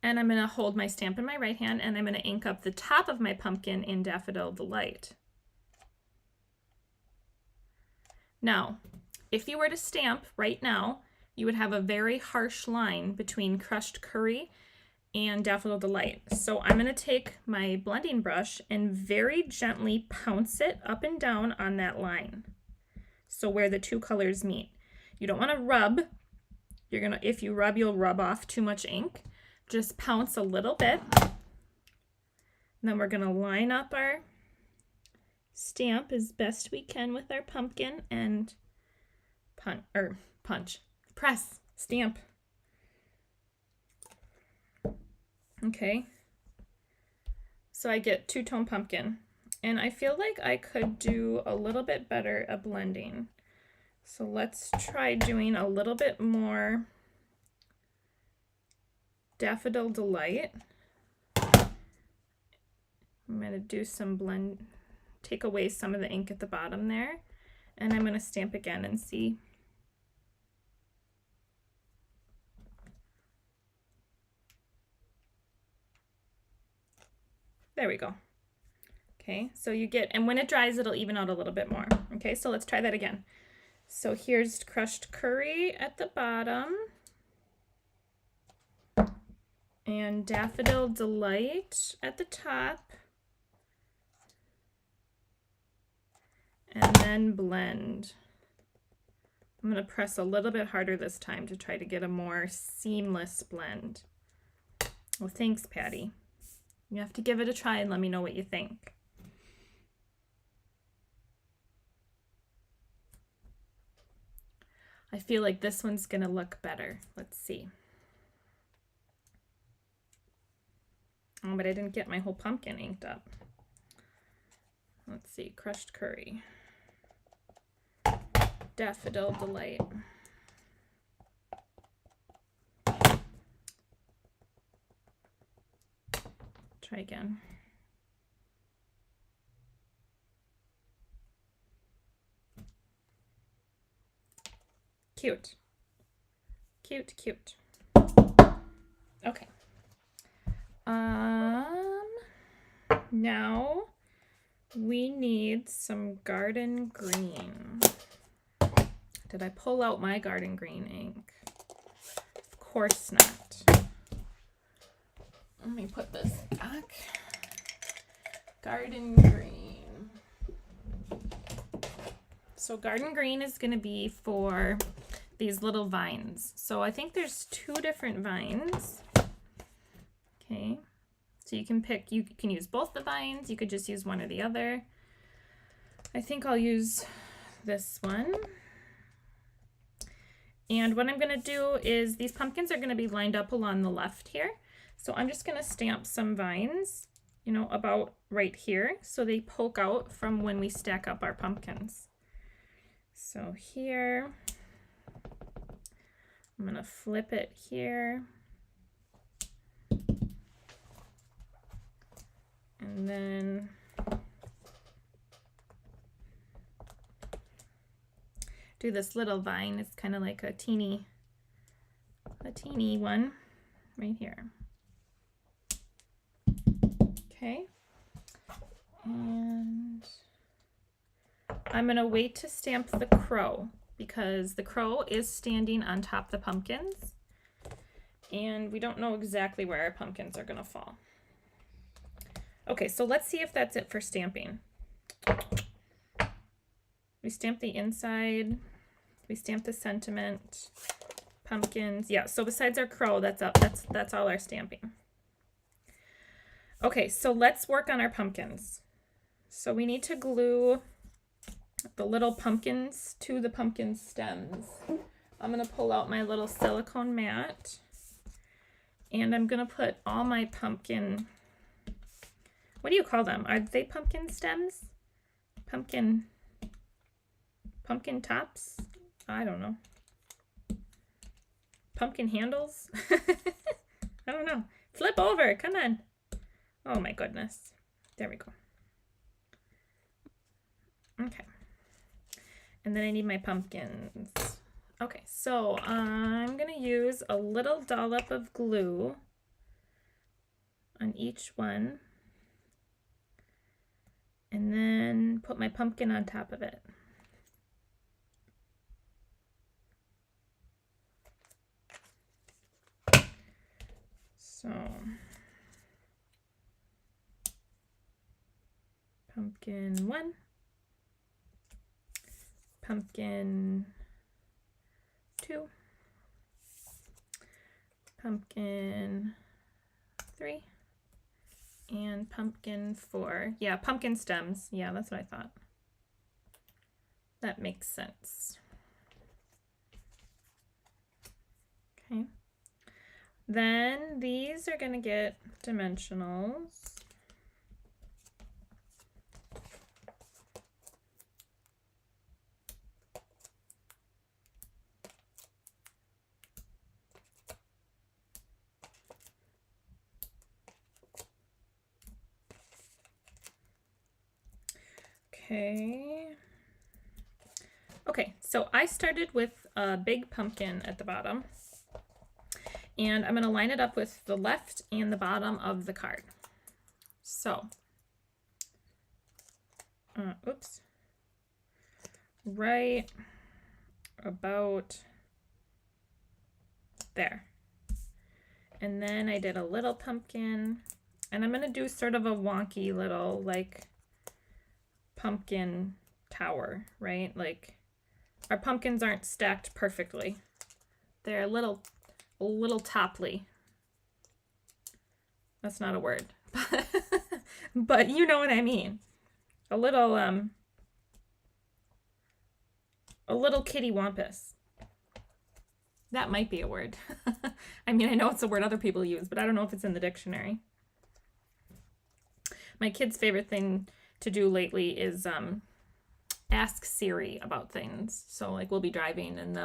and I'm gonna hold my stamp in my right hand, and I'm gonna ink up the top of my pumpkin in Daffodil Delight. Now, if you were to stamp right now, you would have a very harsh line between crushed curry and Daffodil Delight. So I'm gonna take my blending brush and very gently pounce it up and down on that line. So where the two colors meet. You don't wanna rub. If you rub, you'll rub off too much ink. Just pounce a little bit. And then we're gonna line up our stamp as best we can with our pumpkin and press, stamp. Okay. So I get two-tone pumpkin, and I feel like I could do a little bit better at blending. So let's try doing a little bit more Daffodil Delight. I'm going to do some blend, take away some of the ink at the bottom there, and I'm going to stamp again and see. There we go. Okay, so you get, and when it dries, it'll even out a little bit more. Okay, so let's try that again. So here's crushed curry at the bottom, and Daffodil Delight at the top, and then blend. I'm going to press a little bit harder this time to try to get a more seamless blend. Well, thanks, Patty. You have to give it a try and let me know what you think. I feel like this one's gonna look better. Let's see. Oh, but I didn't get my whole pumpkin inked up. Let's see, crushed curry. Daffodil Delight. Try again. Cute. Cute, cute. Okay. Now we need some garden green. Did I pull out my garden green ink? Of course not. Let me put this back. Garden green. So garden green is going to be for these little vines. So I think there's two different vines. Okay. So you can pick, you can use both the vines. You could just use one or the other. I think I'll use this one. And what I'm going to do is these pumpkins are going to be lined up along the left here. So I'm just going to stamp some vines, you know, about right here, so they poke out from when we stack up our pumpkins. So here, I'm going to flip it here. And then do this little vine. It's kind of like a teeny one right here. Okay, and I'm gonna wait to stamp the crow because the crow is standing on top of the pumpkins and we don't know exactly where our pumpkins are gonna fall. Okay, so let's see if that's it for stamping. We stamp the inside, we stamp the sentiment, pumpkins. Yeah, so besides our crow, that's all our stamping. Okay, so let's work on our pumpkins. So we need to glue the little pumpkins to the pumpkin stems. I'm going to pull out my little silicone mat, and I'm going to put all my pumpkin, what do you call them? Are they pumpkin stems? Pumpkin tops? I don't know. Pumpkin handles? I don't know. Flip over, come on. Oh my goodness. There we go. Okay. And then I need my pumpkins. Okay, so I'm going to use a little dollop of glue on each one. And then put my pumpkin on top of it. So, pumpkin 1, pumpkin 2, pumpkin 3, and pumpkin 4. Yeah, pumpkin stems. Yeah, that's what I thought. That makes sense. Okay. Then these are going to get dimensionals. Okay, so I started with a big pumpkin at the bottom, and I'm going to line it up with the left and the bottom of the card. So, oops, right about there. And then I did a little pumpkin, and I'm going to do sort of a wonky little, like, pumpkin tower, right? Like, our pumpkins aren't stacked perfectly. They're a little topply. That's not a word. But you know what I mean. A little kitty wampus. That might be a word. I mean, I know it's a word other people use, but I don't know if it's in the dictionary. My kid's favorite thing to do lately is ask Siri about things. So like we'll be driving and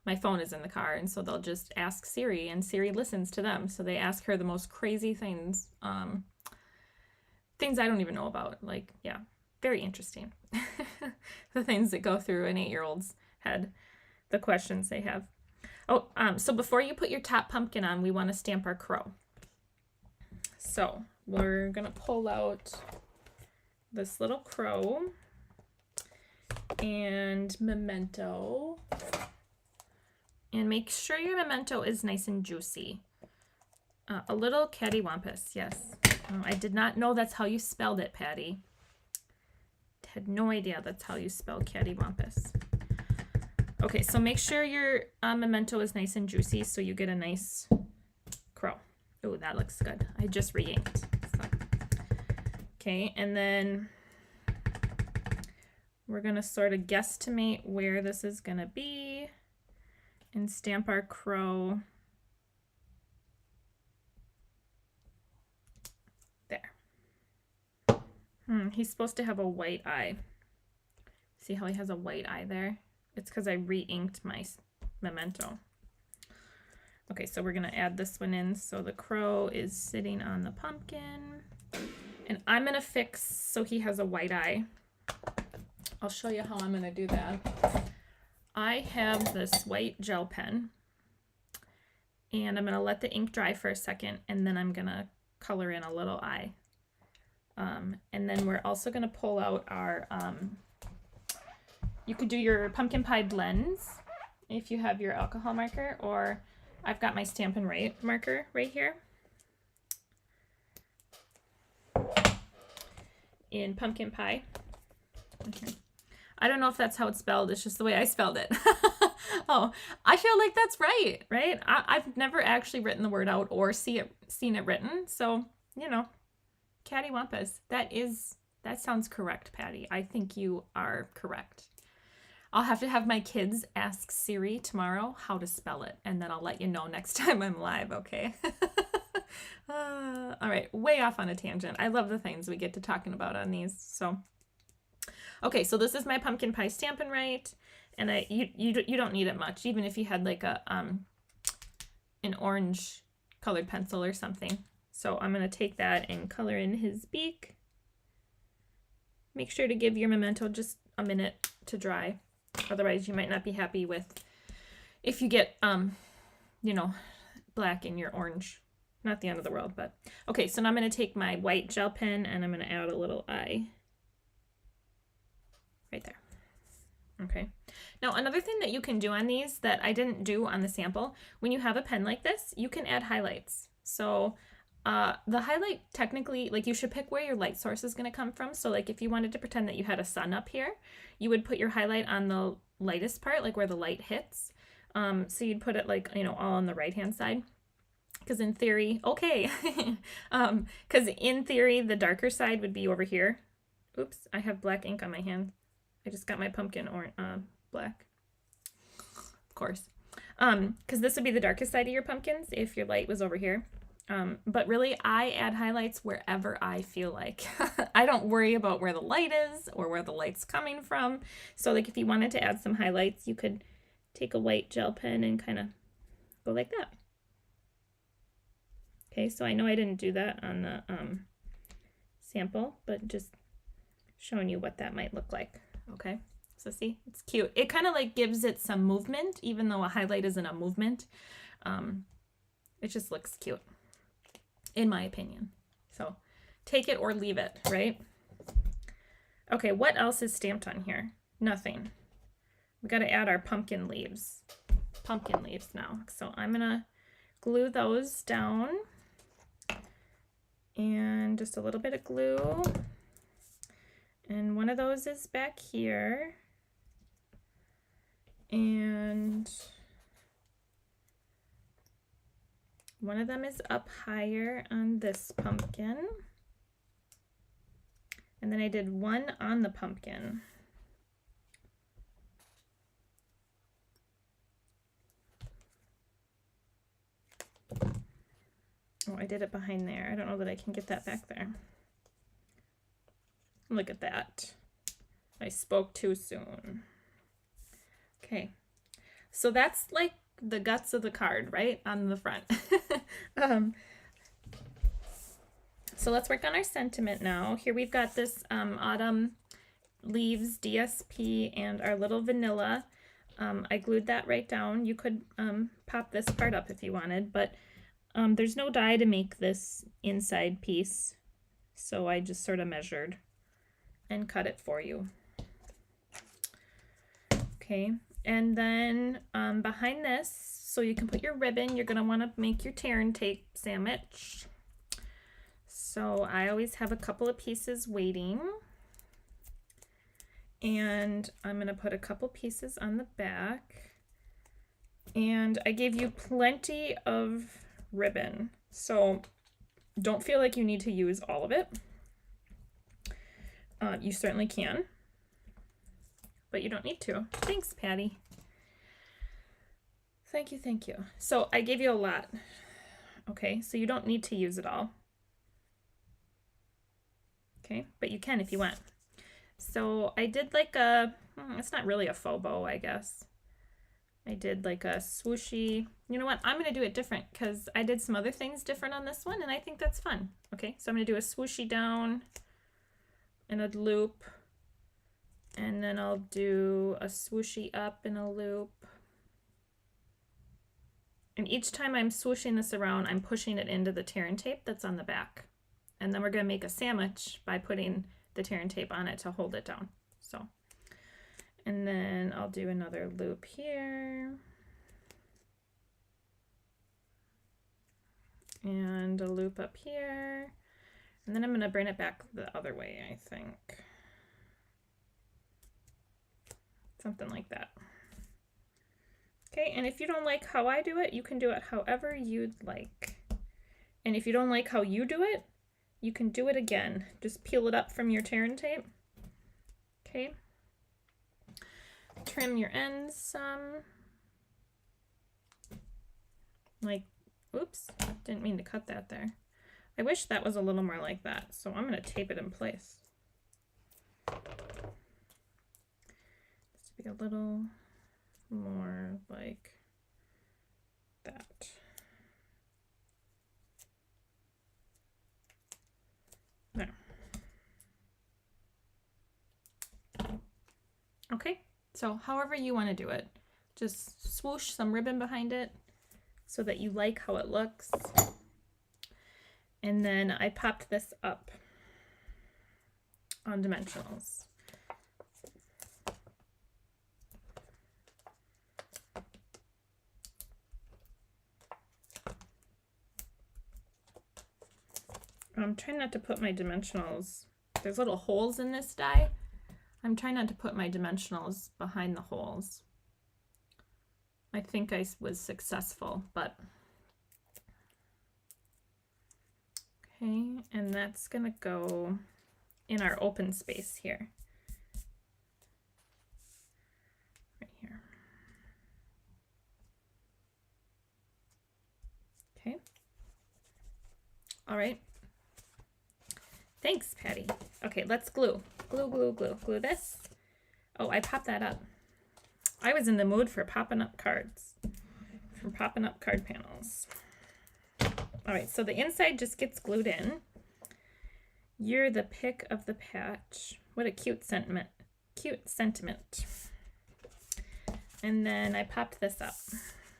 my phone is in the car, and so they'll just ask Siri, and Siri listens to them. So they ask her the most crazy things, things I don't even know about. Like, yeah, very interesting. The things that go through an 8-year-old's head, the questions they have. Oh, so before you put your top pumpkin on, we want to stamp our crow. So we're gonna pull out this little crow and memento, and make sure your memento is nice and juicy. A little cattywampus, yes. I did not know that's how you spelled it, Patty. Had no idea that's how you spell cattywampus. Okay, so make sure your memento is nice and juicy so you get a nice crow. Oh, that looks good. I just re-inked. So. Okay, and then we're going to sort of guesstimate where this is going to be and stamp our crow there. He's supposed to have a white eye. See how he has a white eye there? It's because I re-inked my memento. Okay, so we're going to add this one in. So the crow is sitting on the pumpkin. And I'm going to fix so he has a white eye. I'll show you how I'm going to do that. I have this white gel pen. And I'm going to let the ink dry for a second. And then I'm going to color in a little eye. And then we're also going to pull out our... you could do your pumpkin pie blends if you have your alcohol marker, or I've got my Stampin' Write marker right here in pumpkin pie. Okay. I don't know if that's how it's spelled. It's just the way I spelled it. Oh, I feel like that's right? I've never actually written the word out or seen it written, so you know, cattywampus. That sounds correct, Patty. I think you are correct. I'll have to have my kids ask Siri tomorrow how to spell it, and then I'll let you know next time I'm live, okay? All right, way off on a tangent. I love the things we get to talking about on these. So, okay, so this is my pumpkin pie Stampin' Write, and you don't need it much, even if you had like a an orange colored pencil or something. So I'm gonna take that and color in his beak. Make sure to give your memento just a minute to dry. Otherwise you might not be happy with if you get you know, black in your orange. Not the end of the world, but okay, so now I'm gonna take my white gel pen and I'm gonna add a little eye right there. Okay, now another thing that you can do on these that I didn't do on the sample, when you have a pen like this, you can add highlights. So the highlight technically, like you should pick where your light source is going to come from. So like if you wanted to pretend that you had a sun up here, you would put your highlight on the lightest part, like where the light hits. So you'd put it like, you know, all on the right hand side. Because in theory, okay, because in theory, the darker side would be over here. Oops, I have black ink on my hand. I just got my pumpkin or black, of course. Because this would be the darkest side of your pumpkins if your light was over here. But really, I add highlights wherever I feel like. I don't worry about where the light is or where the light's coming from. So like if you wanted to add some highlights, you could take a white gel pen and kind of go like that. Okay, so I know I didn't do that on the sample, but just showing you what that might look like. Okay, so see, it's cute. It kind of like gives it some movement, even though a highlight isn't a movement. It just looks cute, in my opinion. So take it or leave it, right? Okay, what else is stamped on here? Nothing. We got to add our pumpkin leaves. Pumpkin leaves now. So I'm gonna glue those down. And just a little bit of glue. And one of those is back here. And one of them is up higher on this pumpkin. And then I did one on the pumpkin. Oh, I did it behind there. I don't know that I can get that back there. Look at that. I spoke too soon. Okay. So that's like the guts of the card, right? On the front. So let's work on our sentiment now. Here we've got this autumn leaves DSP and our little vanilla. I glued that right down. You could pop this part up if you wanted, but there's no die to make this inside piece, so I just sort of measured and cut it for you. Okay, and then behind this, so you can put your ribbon, you're going to want to make your tear and tape sandwich. So I always have a couple of pieces waiting. And I'm going to put a couple pieces on the back. And I gave you plenty of ribbon, so don't feel like you need to use all of it. You certainly can, but you don't need to. Thanks, Patty. Thank you, thank you. So I gave you a lot. Okay, so you don't need to use it all. Okay, but you can if you want. So I did like a, it's not really a faux bow, I guess. I did like a swooshy. You know what? I'm going to do it different because I did some other things different on this one, and I think that's fun. Okay, so I'm going to do a swooshy down and a loop, and then I'll do a swooshy up and a loop. And each time I'm swooshing this around, I'm pushing it into the tear and tape that's on the back. And then we're going to make a sandwich by putting the tear and tape on it to hold it down. So, and then I'll do another loop here. And a loop up here. And then I'm going to bring it back the other way, I think. Something like that. Okay, and if you don't like how I do it, you can do it however you'd like. And if you don't like how you do it, you can do it again. Just peel it up from your tear and tape. Okay. Trim your ends some. Like, oops, didn't mean to cut that there. I wish that was a little more like that, so I'm going to tape it in place. Just to be a little more like that. There. Okay, so however you want to do it, just swoosh some ribbon behind it so that you like how it looks. And then I popped this up on dimensionals. I'm trying not to put my dimensionals, there's little holes in this die. I'm trying not to put my dimensionals behind the holes. I think I was successful, but okay, and that's gonna go in our open space here. Right here. Okay. All right. Thanks, Patty. Okay, let's glue. Glue, glue, glue. Glue this. Oh, I popped that up. I was in the mood for popping up cards. For popping up card panels. All right, so the inside just gets glued in. You're the pick of the patch. What a cute sentiment. Cute sentiment. And then I popped this up.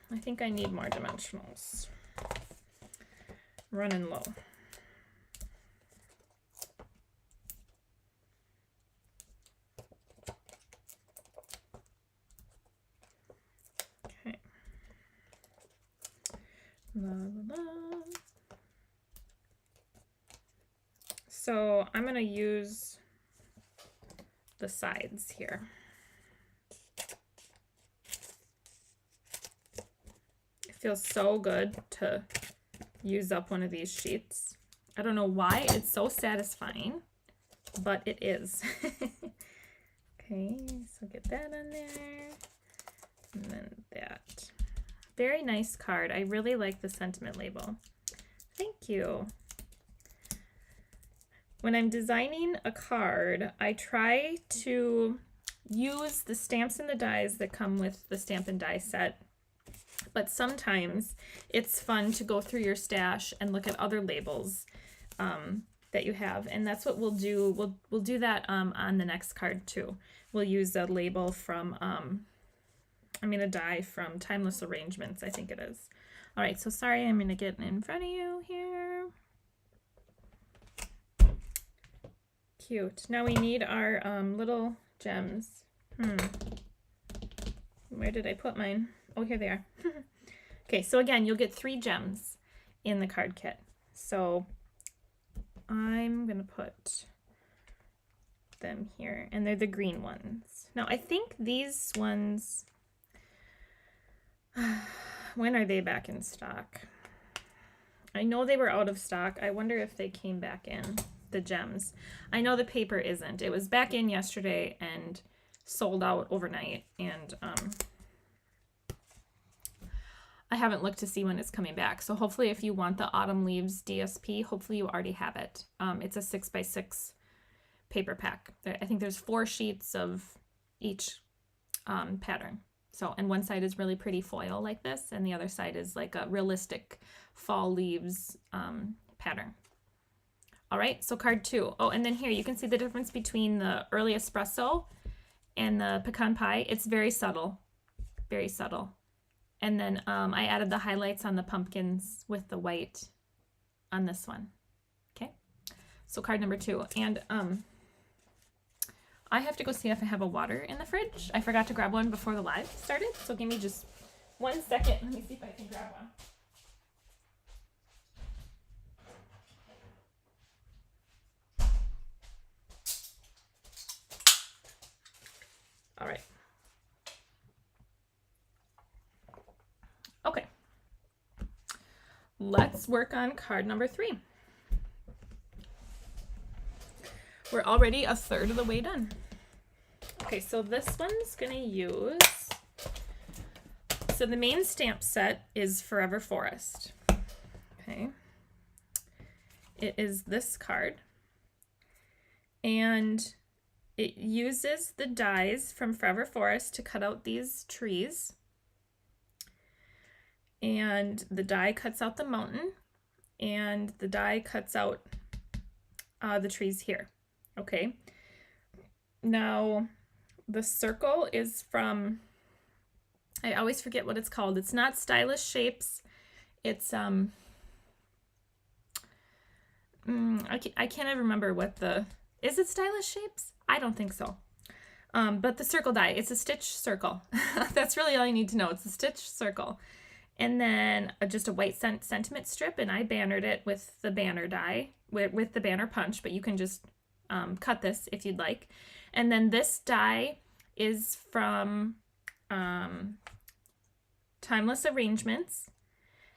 I think I need more dimensionals. Running low. Okay. La, la, la. So I'm going to use the sides here. It feels so good to use up one of these sheets. I don't know why it's so satisfying, but it is. Okay, so get that on there. And then that. Very nice card. I really like the sentiment label. Thank you. When I'm designing a card, I try to use the stamps and the dies that come with the stamp and die set. But sometimes it's fun to go through your stash and look at other labels that you have. And that's what we'll do. We'll do that on the next card too. We'll use a label from, a die from Timeless Arrangements, I think it is. All right, so sorry, I'm gonna get in front of you here. Cute. Now we need our little gems. Where did I put mine? Oh, here they are. Okay, so again, you'll get 3 gems in the card kit. So I'm gonna put them here, and they're the green ones. Now I think these ones, when are they back in stock? I know they were out of stock. I wonder if they came back in, the gems. I know the paper isn't. It was back in yesterday and sold out overnight, and I haven't looked to see when it's coming back. So hopefully if you want the Autumn Leaves DSP, hopefully you already have it. It's a 6x6 paper pack. I think there's 4 sheets of each pattern. So, and one side is really pretty foil like this, and the other side is like a realistic fall leaves pattern. All right, so card 2. Oh, and then here you can see the difference between the early espresso and the pecan pie. It's very subtle, very subtle. And then I added the highlights on the pumpkins with the white on this one. Okay, so card number 2. And I have to go see if I have a water in the fridge. I forgot to grab one before the live started, so give me just 1 second. Let me see if I can grab one. All right. Okay. Let's work on card number 3. We're already a third of the way done. Okay, so this one's gonna use, so the main stamp set is Forever Forest. Okay. It is this card. And it uses the dies from Forever Forest to cut out these trees. And the die cuts out the mountain, and the die cuts out the trees here. Okay. Now, the circle is from, I always forget what it's called. It's not Stylish Shapes. It's, I can't even remember what the, is it Stylish Shapes? I don't think so. But the circle die, it's a stitch circle. That's really all you need to know. It's a stitch circle. And then just a white sentiment strip, and I bannered it with the banner die, with the banner punch, but you can just cut this if you'd like. And then this die is from Timeless Arrangements,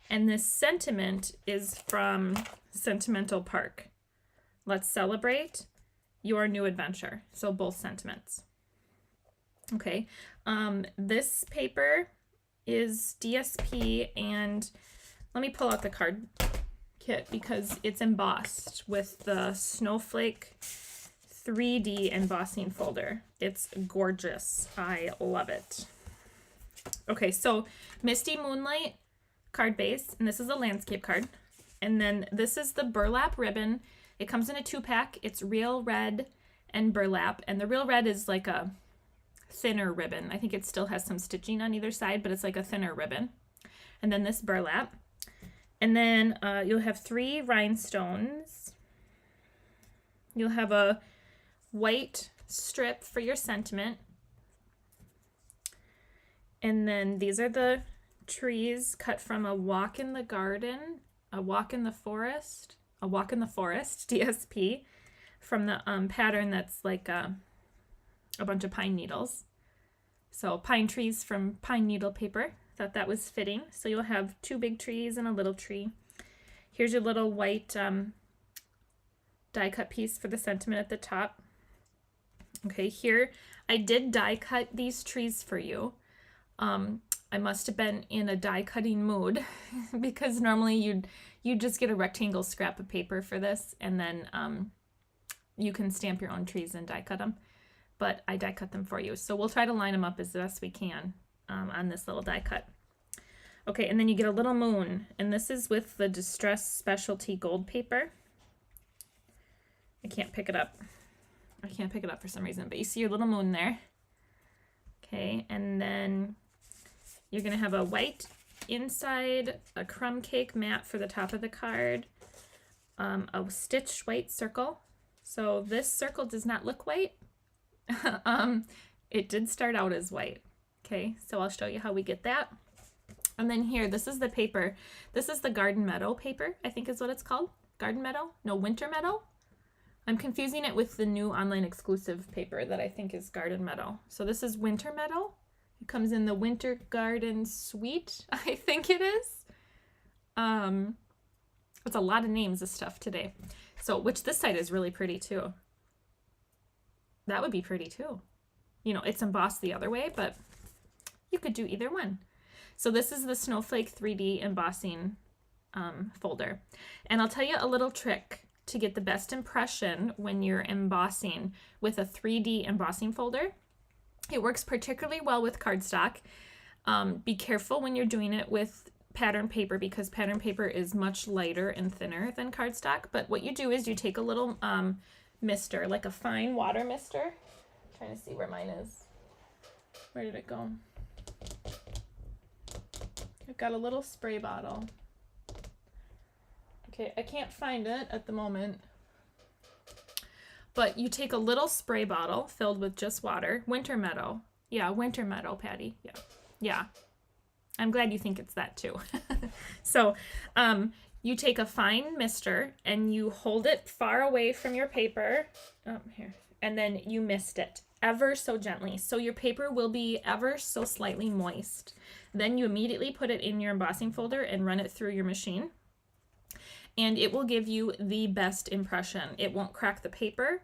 and this sentiment is from Sentimental Park. Let's celebrate your new adventure. So both sentiments. Okay, this paper is DSP, and let me pull out the card kit because it's embossed with the Snowflake 3D embossing folder. It's gorgeous. I love it. Okay, so Misty Moonlight card base, and this is a landscape card. And then this is the burlap ribbon. It comes in a 2-pack. It's real red and burlap, and the real red is like a thinner ribbon. I think it still has some stitching on either side, but it's like a thinner ribbon. And then this burlap. And then you'll have 3 rhinestones. You'll have a white strip for your sentiment. And then these are the trees cut from A Walk in the Garden, A Walk in the Forest, A Walk in the Forest, DSP, from the pattern that's like a bunch of pine needles. So pine trees from pine needle paper. Thought that was fitting. So you'll have 2 big trees and a little tree. Here's your little white die cut piece for the sentiment at the top. Okay, here I did die cut these trees for you. I must have been in a die cutting mood because normally you'd just get a rectangle scrap of paper for this, and then you can stamp your own trees and die cut them. But I die cut them for you. So we'll try to line them up as best we can on this little die cut. Okay, and then you get a little moon, and this is with the Distress Specialty Gold paper. I can't pick it up. I can't pick it up for some reason, but you see your little moon there. Okay, and then you're gonna have a white inside, a crumb cake mat for the top of the card, a stitched white circle. So this circle does not look white. It did start out as white. Okay, so I'll show you how we get that. And then here, this is the paper. This is the Garden Meadow paper, I think is what it's called. Garden Meadow? No, Winter Meadow? I'm confusing it with the new online exclusive paper that I think is Garden Meadow. So this is Winter Meadow. It comes in the Winter Garden Suite, I think it is. It's a lot of names of stuff today. So, which this side is really pretty too. That would be pretty too. You know, it's embossed the other way, but you could do either one. So this is the Snowflake 3D embossing folder. And I'll tell you a little trick to get the best impression when you're embossing with a 3D embossing folder. It works particularly well with cardstock. Be careful when you're doing it with pattern paper because pattern paper is much lighter and thinner than cardstock. But what you do is you take a little mister, like a fine water mister. I'm trying to see where mine is. Where did it go? I've got a little spray bottle. Okay, I can't find it at the moment. But you take a little spray bottle filled with just water. Winter Meadow. Yeah, Winter Meadow, Patty. Yeah. Yeah. I'm glad you think it's that too. So, you take a fine mister and you hold it far away from your paper. Oh, here. And then you mist it ever so gently. So your paper will be ever so slightly moist. Then you immediately put it in your embossing folder and run it through your machine. And it will give you the best impression. It won't crack the paper.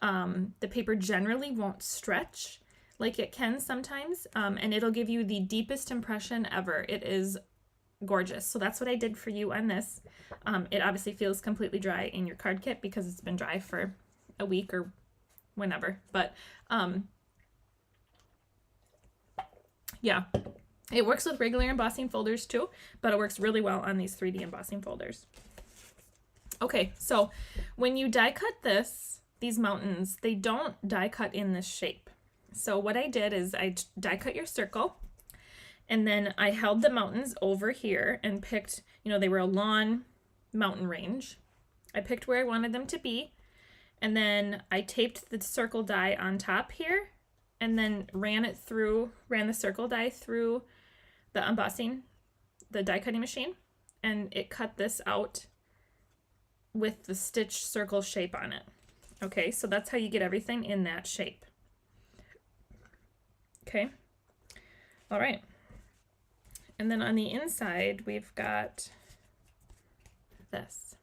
the paper generally won't stretch like it can sometimes, and it'll give you the deepest impression ever. It is gorgeous. So that's what I did for you on this. It obviously feels completely dry in your card kit because it's been dry for a week or whenever, but yeah, it works with regular embossing folders too, but it works really well on these 3D embossing folders. Okay, so when you die cut these mountains, they don't die cut in this shape. So what I did is I die cut your circle, and then I held the mountains over here and picked, they were a long mountain range. I picked where I wanted them to be, and then I taped the circle die on top here, and then ran the circle die through the embossing, the die cutting machine, and it cut this out with the stitch circle shape on it. Okay, so that's how you get everything in that shape. Okay, all right. And then on the inside, we've got this.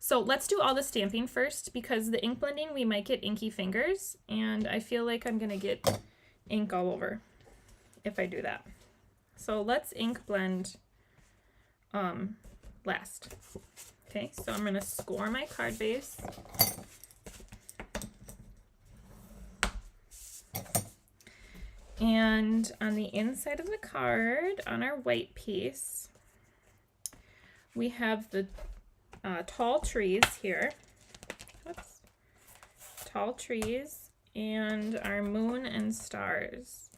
So let's do all the stamping first, because the ink blending, we might get inky fingers, and I feel like I'm gonna get ink all over if I do that. So let's ink blend last. Okay, so I'm gonna score my card base. And on the inside of the card, on our white piece, we have the tall trees here. Oops. Tall trees and our moon and stars.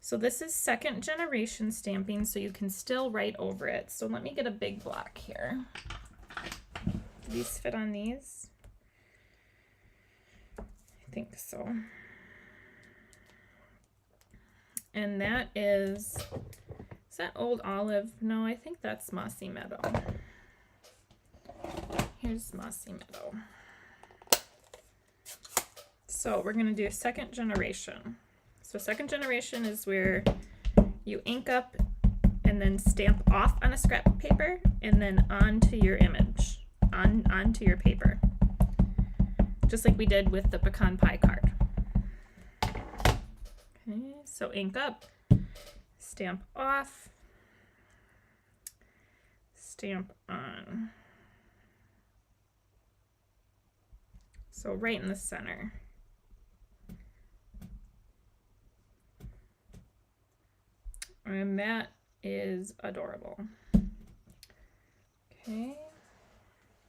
So this is 2nd generation stamping, so you can still write over it. So let me get a big block here. Do these fit on these? I think so. And that is that Old Olive? No, I think that's Mossy Meadow. Here's Mossy Meadow. So we're gonna do 2nd generation. So 2nd generation is where you ink up and then stamp off on a scrap paper and then onto your image, onto your paper. Just like we did with the pecan pie card. Okay, so ink up, stamp off, stamp on. So right in the center. And that is adorable. Okay.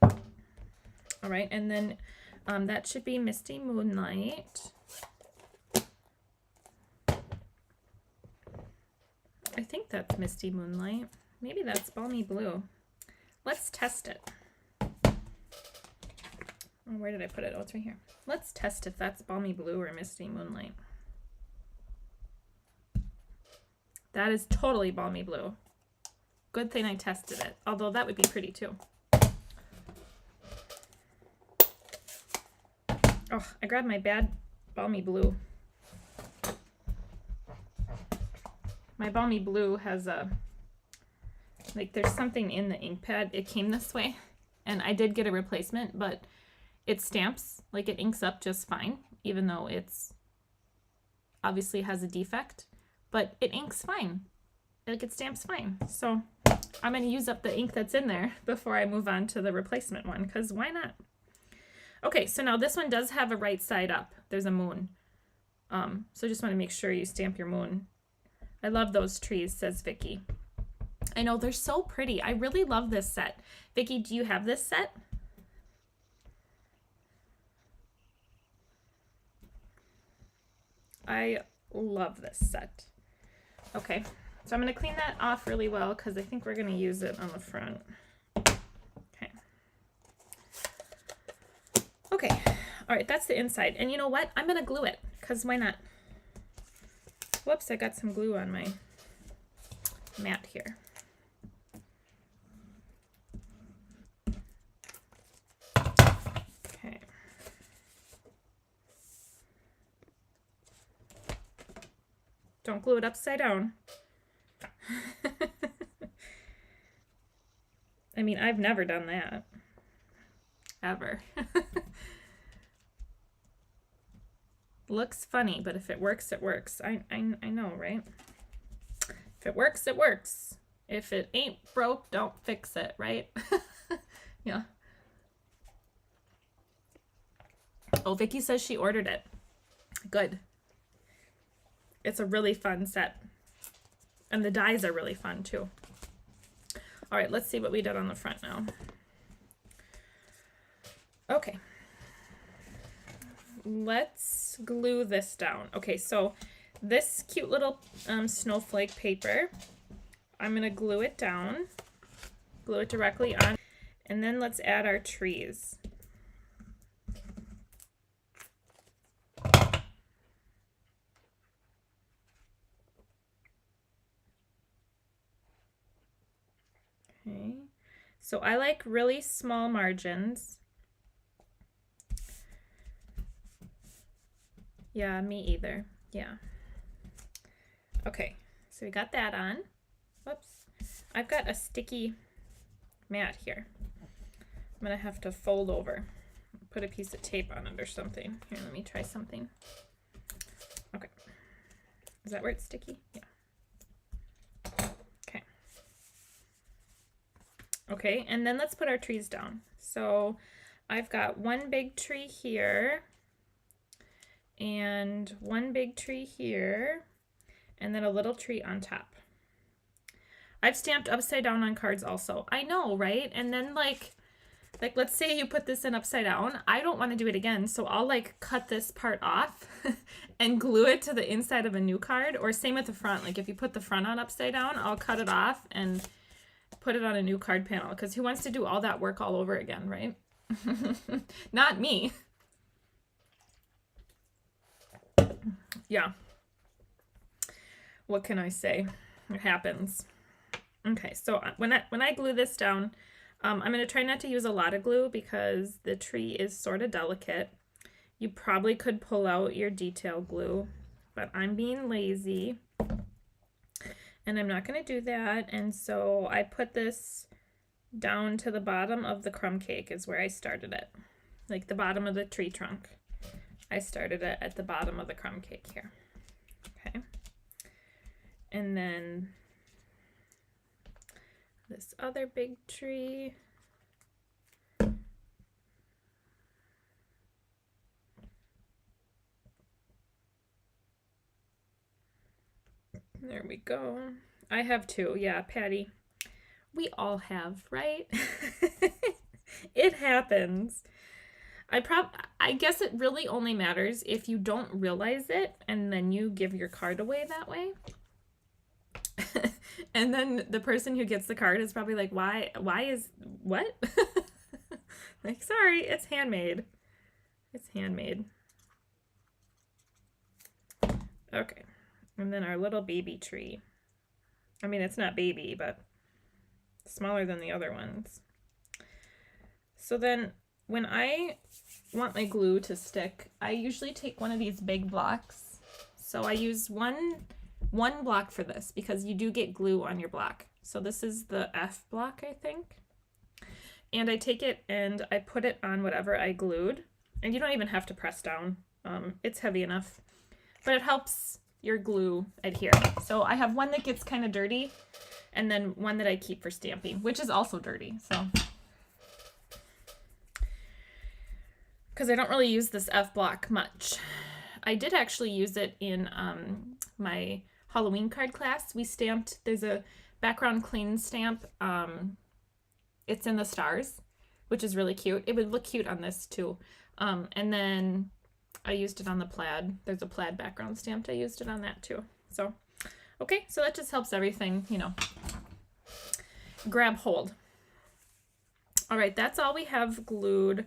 All right, and then that should be Misty Moonlight. I think that's Misty Moonlight. Maybe that's Balmy Blue. Let's test it. Oh, where did I put it? Oh, it's right here. Let's test if that's Balmy Blue or Misty Moonlight. That is totally Balmy Blue. Good thing I tested it, although that would be pretty too. Oh, I grabbed my bad Balmy Blue. My Balmy Blue has there's something in the ink pad. It came this way, and I did get a replacement, but it stamps, like it inks up just fine, even though it's obviously has a defect, but it inks fine. Like it stamps fine. So I'm going to use up the ink that's in there before I move on to the replacement one, because why not? Okay, so now this one does have a right side up. There's a moon. So just want to make sure you stamp your moon. I love those trees, says Vicky. I know, they're so pretty. I really love this set. Vicky, do you have this set? I love this set. Okay, so I'm going to clean that off really well because I think we're going to use it on the front. Okay. Okay, all right, that's the inside. And you know what? I'm going to glue it because why not? Whoops, I got some glue on my mat here. Okay. Don't glue it upside down. I mean, I've never done that. Ever. Looks funny, but if it works, it works. I know, right? If it works, it works. If it ain't broke, don't fix it, right? Yeah. Oh, Vicky says she ordered it. Good. It's a really fun set. And the dies are really fun too. All right, let's see what we did on the front now. Okay. Let's glue this down. Okay, so this cute little snowflake paper, I'm gonna glue it down, glue it directly on, and then let's add our trees. Okay, so I like really small margins. Yeah, me either. Yeah. Okay, so we got that on. Whoops. I've got a sticky mat here. I'm gonna have to fold over. Put a piece of tape on it or something. Here, let me try something. Okay. Is that where it's sticky? Yeah. Okay. Okay, and then let's put our trees down. So I've got one big tree here, and one big tree here, and then a little tree on top. I've stamped upside down on cards also. I know, right? And then like let's say you put this in upside down. I don't want to do it again, so I'll like cut this part off and glue it to the inside of a new card, or same with the front. Like if you put the front on upside down, I'll cut it off and put it on a new card panel, because who wants to do all that work all over again, right? Not me. Yeah. What can I say? It happens. Okay, so when I glue this down, I'm going to try not to use a lot of glue because the tree is sort of delicate. You probably could pull out your detail glue, but I'm being lazy and I'm not going to do that. And so I put this down to the bottom of the crumb cake is where I started it. Like the bottom of the tree trunk. I started it at the bottom of the crumb cake here. Okay. And then this other big tree. There we go. I have two. Yeah, Patty. We all have, right? It happens. I guess it really only matters if you don't realize it and then you give your card away that way. And then the person who gets the card is probably like, why is, what? Like, sorry, it's handmade. It's handmade. Okay. And then our little baby tree. I mean, it's not baby, but smaller than the other ones. So then when I want my glue to stick, I usually take one of these big blocks. So I use one block for this because you do get glue on your block. So this is the F block, I think. And I take it and I put it on whatever I glued. And you don't even have to press down. It's heavy enough. But it helps your glue adhere. So I have one that gets kind of dirty and then one that I keep for stamping, which is also dirty. So, because I don't really use this F block much. I did actually use it in my Halloween card class. We stamped, there's a background clean stamp. It's in the stars, which is really cute. It would look cute on this too. And then I used it on the plaid. There's a plaid background stamped. I used it on that too. So, okay, so that just helps everything, you know, grab hold. All right, that's all we have glued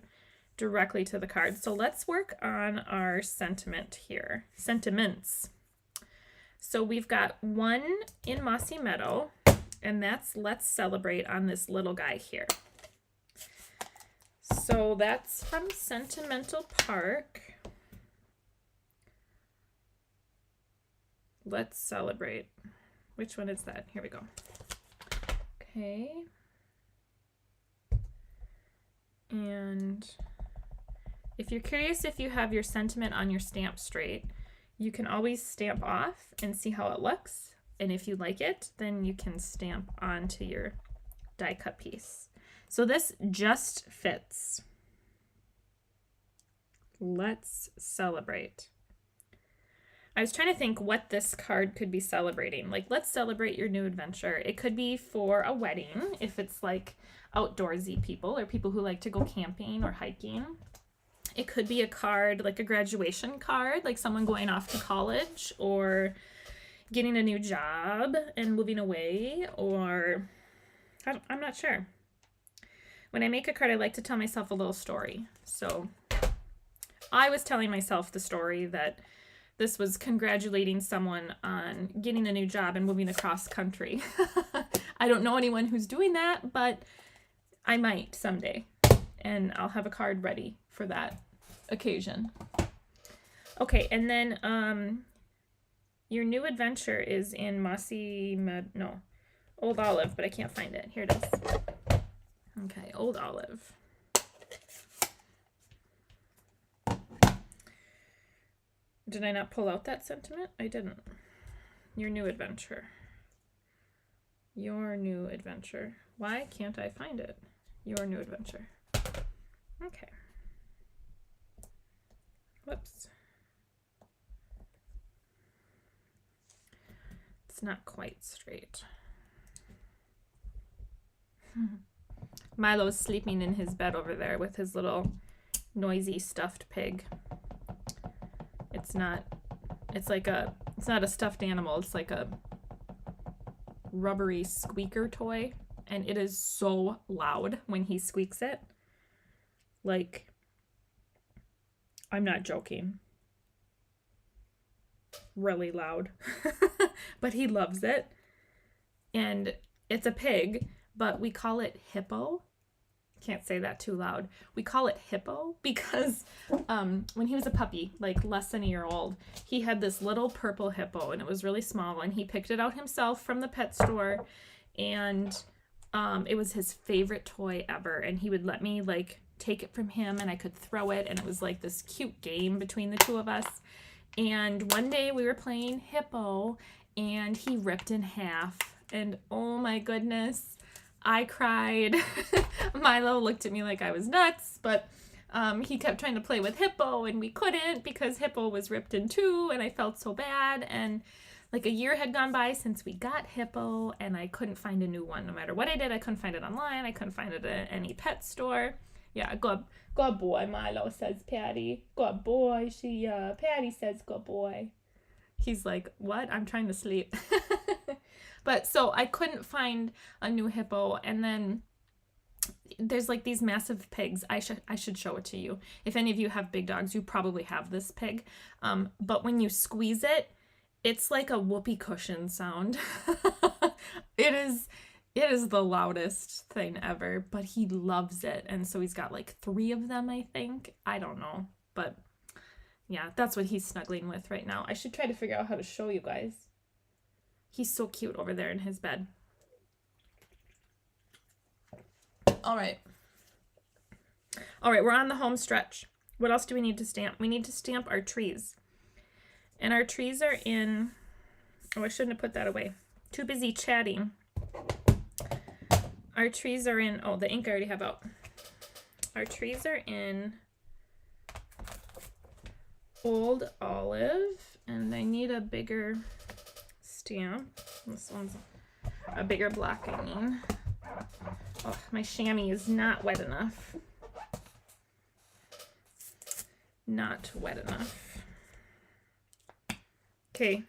directly to the card. So let's work on our sentiment here. Sentiments. So we've got one in Mossy Meadow, and that's Let's Celebrate on this little guy here. So that's from Sentimental Park. Let's Celebrate. Which one is that? Here we go. Okay. And If you're curious if you have your sentiment on your stamp straight, you can always stamp off and see how it looks. And if you like it, then you can stamp onto your die cut piece. So this just fits. Let's celebrate. I was trying to think what this card could be celebrating. Like, let's celebrate your new adventure. It could be for a wedding, if it's like outdoorsy people or people who like to go camping or hiking. It could be a card, like a graduation card, like someone going off to college or getting a new job and moving away, or I'm not sure. When I make a card, I like to tell myself a little story. So I was telling myself the story that this was congratulating someone on getting a new job and moving across country. I don't know anyone who's doing that, but I might someday. And I'll have a card ready for that occasion. Okay, and then your new adventure is in Old Olive, but I can't find it. Here it is. Okay, Old Olive. Did I not pull out that sentiment? I didn't. Your new adventure. Your new adventure. Why can't I find it? Your new adventure. Okay. Whoops. It's not quite straight. Milo's sleeping in his bed over there with his little noisy stuffed pig. It's not a stuffed animal. It's like a rubbery squeaker toy. And it is so loud when he squeaks it. Like, I'm not joking. Really loud. But he loves it. And it's a pig, but we call it Hippo. Can't say that too loud. We call it Hippo because when he was a puppy, like less than a year old, he had this little purple hippo and it was really small and he picked it out himself from the pet store and it was his favorite toy ever and he would let me like take it from him and I could throw it and it was like this cute game between the two of us. And one day we were playing Hippo and he ripped in half and oh my goodness, I cried. Milo looked at me like I was nuts, but he kept trying to play with Hippo and we couldn't because Hippo was ripped in two and I felt so bad. And like a year had gone by since we got Hippo and I couldn't find a new one. No matter what I did, I couldn't find it online. I couldn't find it at any pet store. Yeah, good boy, Milo, says Patty. Good boy, Patty says good boy. He's like, what? I'm trying to sleep. But so I couldn't find a new Hippo and then there's like these massive pigs. I should show it to you. If any of you have big dogs, you probably have this pig. But when you squeeze it, it's like a whoopee cushion sound. It is the loudest thing ever, but he loves it. And so he's got like 3 of them, I think. I don't know. But yeah, that's what he's snuggling with right now. I should try to figure out how to show you guys. He's so cute over there in his bed. All right, we're on the home stretch. What else do we need to stamp? We need to stamp our trees. And our trees are in... Oh, I shouldn't have put that away. Too busy chatting. Our trees are in... Oh, the ink I already have out. Our trees are in Old Olive. And I need a bigger stamp. This one's a bigger block, I mean. Oh, my chamois is not wet enough. Not wet enough. Okay,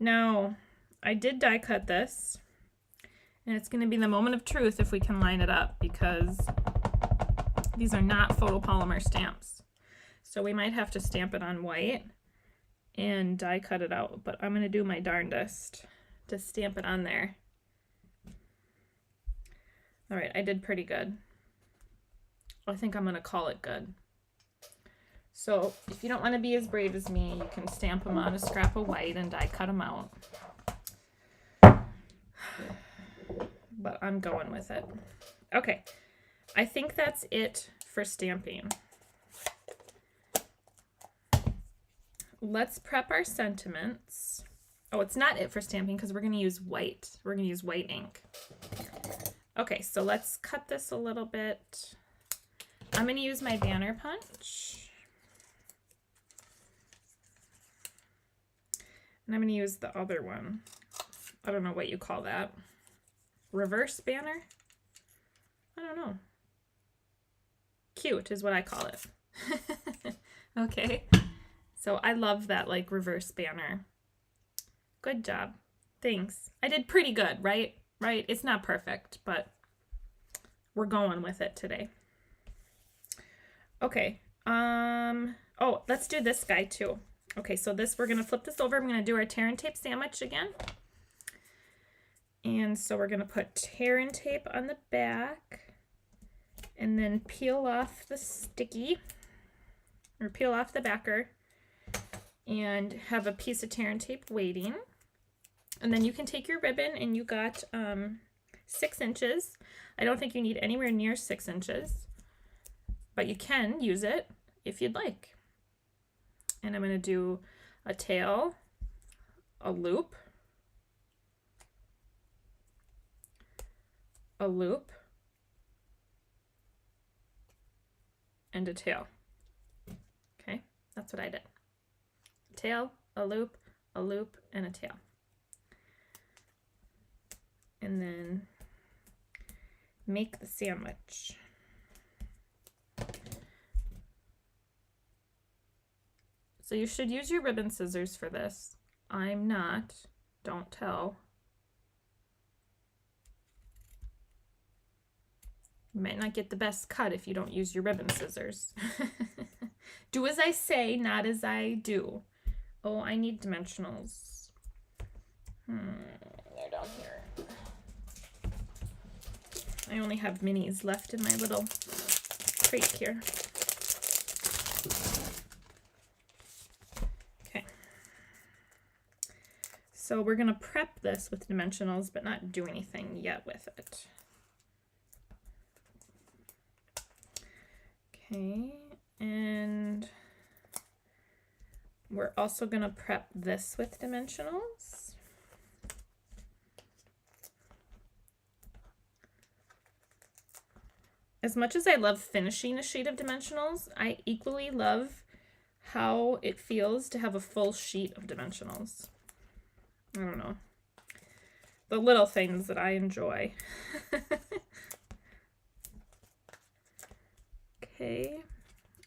now I did die cut this, and it's going to be the moment of truth if we can line it up because these are not photopolymer stamps. So we might have to stamp it on white and die cut it out, but I'm going to do my darndest to stamp it on there. All right, I did pretty good. I think I'm going to call it good. So if you don't want to be as brave as me, you can stamp them on a scrap of white and die cut them out. But I'm going with it. Okay, I think that's it for stamping. let's prep our sentiments. Oh, it's not it for stamping because we're going to use white. We're going to use white ink. Okay, so let's cut this a little bit. I'm going to use my banner punch. And I'm going to use the other one. I don't know what you call that. Reverse banner? I don't know. Cute is what I call it. Okay. So I love that like reverse banner. Good job. Thanks. I did pretty good, right? Right? It's not perfect, but we're going with it today. Okay. Oh, let's do this guy too. Okay, so this, we're going to flip this over. I'm going to do our tear and tape sandwich again. And so we're going to put tear and tape on the back and then peel off the sticky, or peel off the backer, and have a piece of tear and tape waiting. And then you can take your ribbon, and you got 6 inches. I don't think you need anywhere near 6 inches, but you can use it if you'd like. And I'm going to do a tail, a loop, a loop, and a tail. Okay, that's what I did. A tail, a loop, and a tail. And then make the sandwich. So you should use your ribbon scissors for this. I'm not. Don't tell. You might not get the best cut if you don't use your ribbon scissors. Do as I say, not as I do. Oh, I need dimensionals. They're down here. I only have minis left in my little crate here. Okay. So we're going to prep this with dimensionals, but not do anything yet with it. Okay, and we're also going to prep this with dimensionals. As much as I love finishing a sheet of dimensionals, I equally love how it feels to have a full sheet of dimensionals. I don't know. The little things that I enjoy. Okay.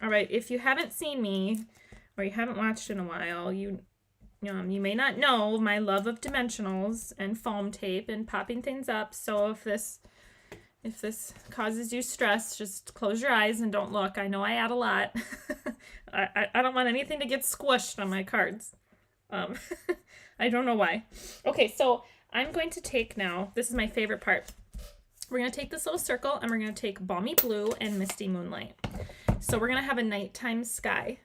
All right. If you haven't seen me or you haven't watched in a while, you may not know my love of dimensionals and foam tape and popping things up. So if this causes you stress, just close your eyes and don't look. I know I add a lot. I don't want anything to get squished on my cards. I don't know why. Okay, so I'm going to take now, this is my favorite part. We're going to take this little circle and we're going to take Balmy Blue and Misty Moonlight. So we're going to have a nighttime sky.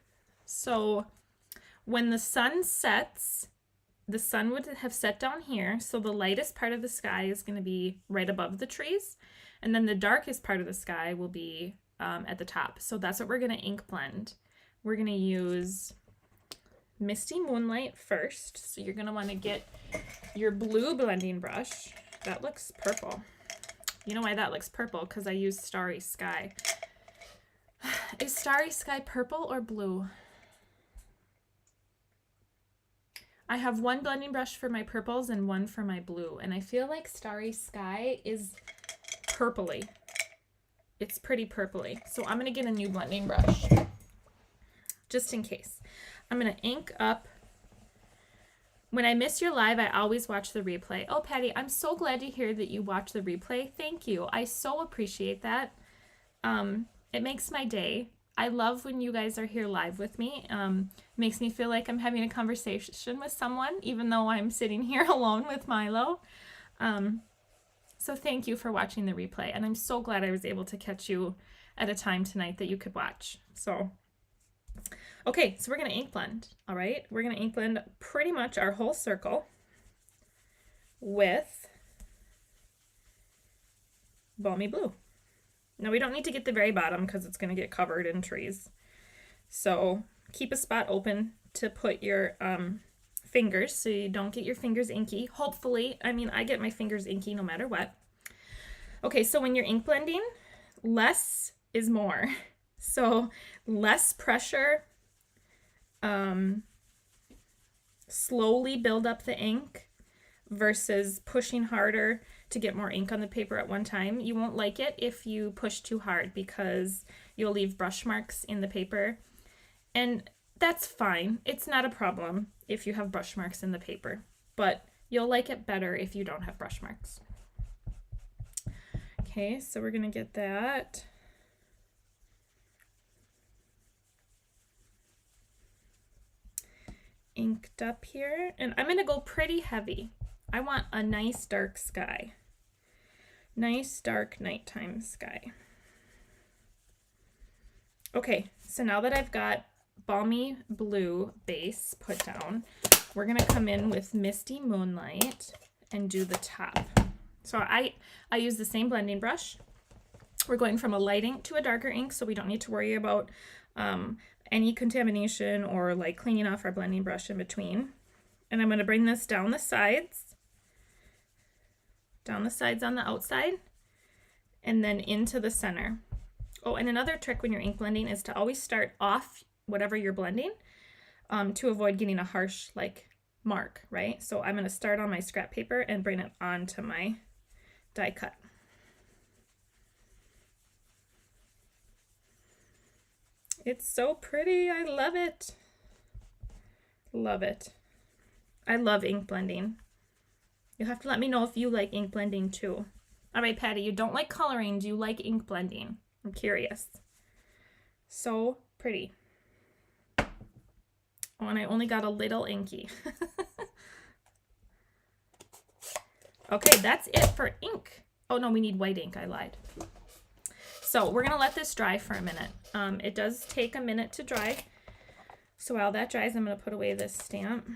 So when the sun sets, the sun would have set down here. So the lightest part of the sky is going to be right above the trees. And then the darkest part of the sky will be at the top. So that's what we're going to ink blend. We're going to use Misty Moonlight first. So you're going to want to get your blue blending brush. That looks purple. You know why that looks purple? Because I used Starry Sky. Is Starry Sky purple or blue? I have one blending brush for my purples and one for my blue. And I feel like Starry Sky is purpley. It's pretty purpley. So I'm going to get a new blending brush. Just in case. I'm going to ink up. When I miss your live, I always watch the replay. Oh, Patty, I'm so glad to hear that you watch the replay. Thank you. I so appreciate that. It makes my day. I love when you guys are here live with me. It makes me feel like I'm having a conversation with someone, even though I'm sitting here alone with Milo. So thank you for watching the replay. And I'm so glad I was able to catch you at a time tonight that you could watch. So, okay, so we're going to ink blend. All right, we're going to ink blend pretty much our whole circle with Balmy Blue. Now we don't need to get the very bottom because it's going to get covered in trees. So keep a spot open to put your fingers so you don't get your fingers inky. Hopefully, I mean, I get my fingers inky no matter what. Okay, so when you're ink blending, less is more. So less pressure, slowly build up the ink versus pushing harder to get more ink on the paper at one time. You won't like it if you push too hard because you'll leave brush marks in the paper. And that's fine. It's not a problem if you have brush marks in the paper, but you'll like it better if you don't have brush marks. Okay, so we're gonna get that. Inked up here, and I'm gonna go pretty heavy. I want a nice dark sky. Nice dark nighttime sky. Okay, so now that I've got balmy blue base put down, we're gonna come in with Misty Moonlight and do the top. So I use the same blending brush. We're going from a light ink to a darker ink, so we don't need to worry about any contamination or like cleaning off our blending brush in between. And I'm going to bring this down the sides on the outside, and then into the center. Oh, and another trick when you're ink blending is to always start off whatever you're blending to avoid getting a harsh like mark, right? So I'm going to start on my scrap paper and bring it onto my die cut. It's so pretty. I love it. Love it. I love ink blending. You'll have to let me know if you like ink blending too. All right, Patty, you don't like coloring. Do you like ink blending? I'm curious. So pretty. Oh, and I only got a little inky. Okay, that's it for ink. Oh no, we need white ink. I lied. So we're gonna let this dry for a minute. It does take a minute to dry. So while that dries, I'm gonna put away this stamp.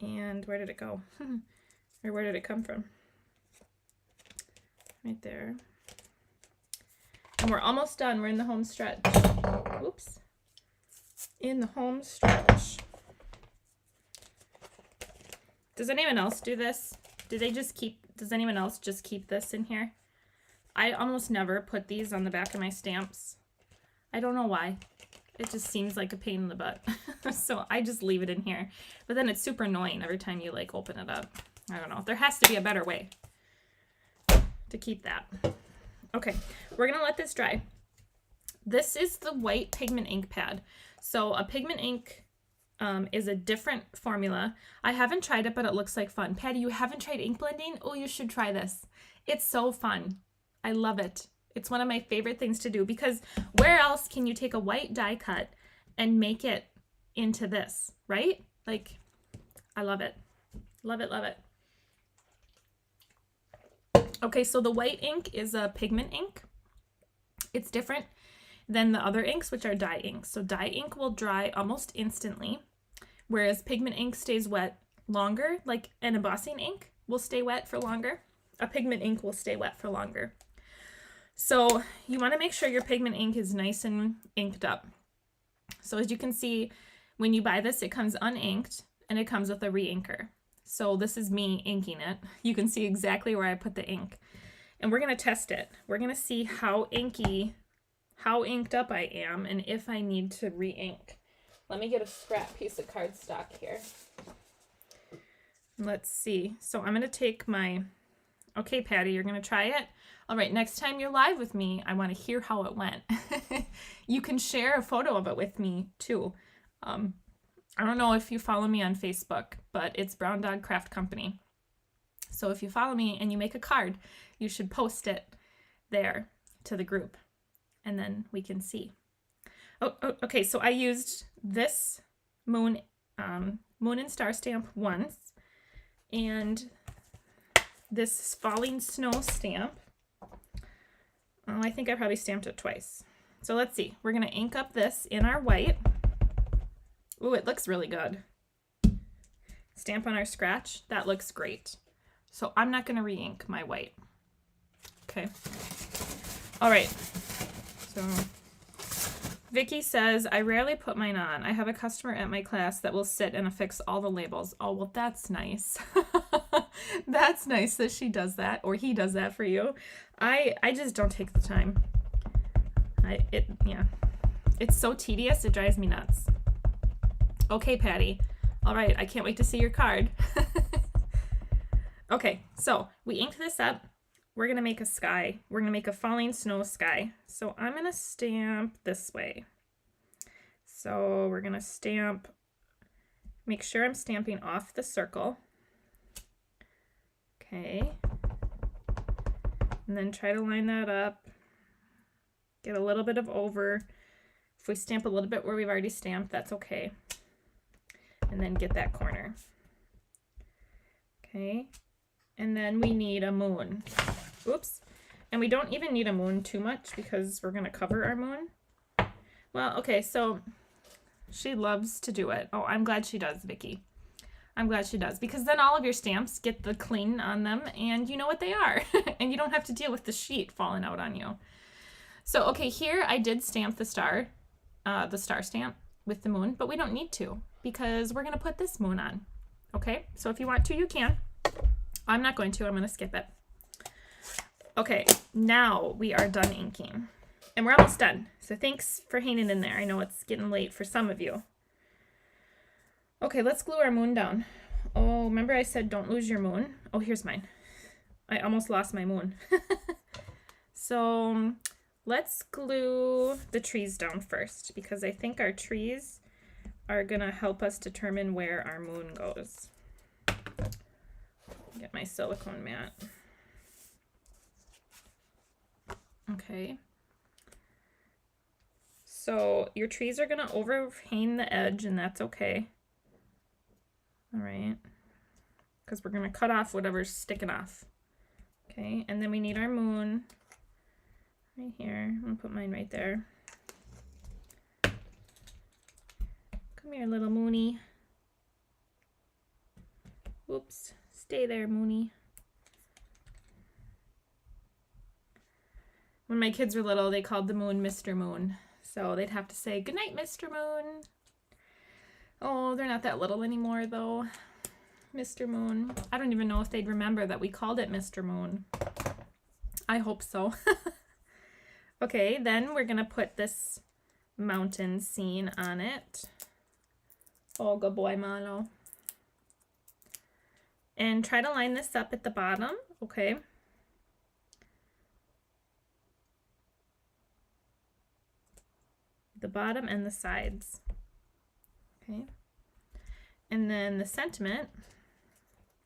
And where did it go? Or where did it come from? Right there. And we're almost done. We're in the home stretch. Oops. In the home stretch. Does anyone else do this? Does anyone else just keep this in here? I almost never put these on the back of my stamps. I don't know why. It just seems like a pain in the butt. So I just leave it in here. But then it's super annoying every time you like open it up. I don't know. There has to be a better way to keep that. Okay, we're gonna let this dry. This is the white pigment ink pad. So a pigment ink is a different formula. I haven't tried it, but it looks like fun. Patty, you haven't tried ink blending? Oh, you should try this. It's so fun. I love it. It's one of my favorite things to do because where else can you take a white die cut and make it into this, right? Like, I love it. Love it, love it. Okay, so the white ink is a pigment ink. It's different than the other inks, which are dye inks. So dye ink will dry almost instantly, whereas pigment ink stays wet longer, like an embossing ink will stay wet for longer. A pigment ink will stay wet for longer. So you want to make sure your pigment ink is nice and inked up. So as you can see, when you buy this, it comes uninked and it comes with a re-inker. So this is me inking it. You can see exactly where I put the ink. And we're going to test it. We're going to see how inked up I am and if I need to re-ink. Let me get a scrap piece of cardstock here. Let's see. So I'm going to take my... Okay, Patty, you're going to try it? All right, next time you're live with me, I want to hear how it went. You can share a photo of it with me, too. I don't know if you follow me on Facebook, but it's Brown Dog Craft Company. So if you follow me and you make a card, you should post it there to the group, and then we can see. Okay, so I used this moon and star stamp once, and this falling snow stamp. Oh, I think I probably stamped it twice. So let's see. We're going to ink up this in our white. Ooh, it looks really good. Stamp on our scratch. That looks great. So I'm not going to re-ink my white. Okay. All right. So Vicky says, I rarely put mine on. I have a customer at my class that will sit and affix all the labels. Oh, well, that's nice. That's nice that she does that, or he does that for you. I just don't take the time. Yeah. It's so tedious, it drives me nuts. Okay, Patty. All right, I can't wait to see your card. Okay, so we inked this up. We're gonna make a sky. We're gonna make a falling snow sky. So I'm gonna stamp this way. So we're gonna stamp, make sure I'm stamping off the circle. Okay. And then try to line that up. Get a little bit of over. If we stamp a little bit where we've already stamped, that's okay. And then get that corner. Okay. And then we need a moon. Oops. And we don't even need a moon too much because we're going to cover our moon. Well, okay, so she loves to do it. Oh, I'm glad she does, Vicky. I'm glad she does, because then all of your stamps get the clean on them and you know what they are. And you don't have to deal with the sheet falling out on you. So, okay, here I did stamp the star stamp with the moon, but we don't need to because we're going to put this moon on. Okay, so if you want to, you can. I'm not going to. I'm going to skip it. Okay, now we are done inking. And we're almost done. So thanks for hanging in there. I know it's getting late for some of you. Okay, let's glue our moon down. Oh, remember I said don't lose your moon? Oh, here's mine. I almost lost my moon. So let's glue the trees down first because I think our trees are going to help us determine where our moon goes. Get my silicone mat. Okay. So your trees are going to overhang the edge, and that's okay. All right. Because we're going to cut off whatever's sticking off. Okay, and then we need our moon right here. I'm going to put mine right there. Come here, little Moony. Oops. Stay there, Moony. When my kids were little, they called the moon Mr. Moon. So they'd have to say, "Good night, Mr. Moon." Oh, they're not that little anymore, though. Mr. Moon. I don't even know if they'd remember that we called it Mr. Moon. I hope so. Okay, then we're going to put this mountain scene on it. Oh, good boy, Malo. And try to line this up at the bottom, okay? The bottom and the sides, okay? And then the sentiment,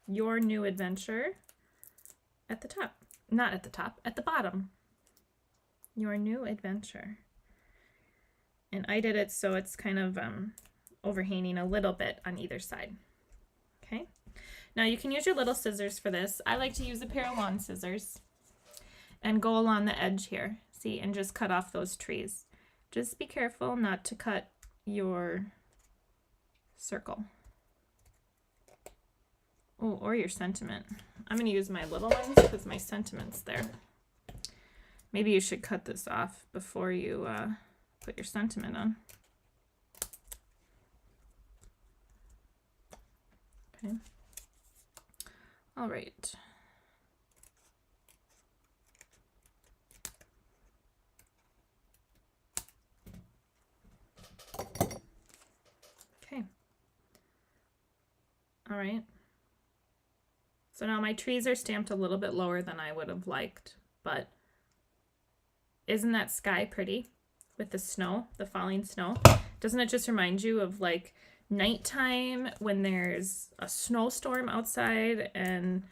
your new adventure, at the top. Not at the top, at the bottom. Your new adventure. And I did it so it's kind of overhanging a little bit on either side, okay? Now you can use your little scissors for this. I like to use a pair of lawn scissors and go along the edge here, see, and just cut off those trees. Just be careful not to cut your circle. Oh, or your sentiment. I'm going to use my little ones because my sentiment's there. Maybe you should cut this off before you put your sentiment on. Okay. All right. Okay. All right. So now my trees are stamped a little bit lower than I would have liked, but isn't that sky pretty with the snow, the falling snow? Doesn't it just remind you of like nighttime when there's a snowstorm outside and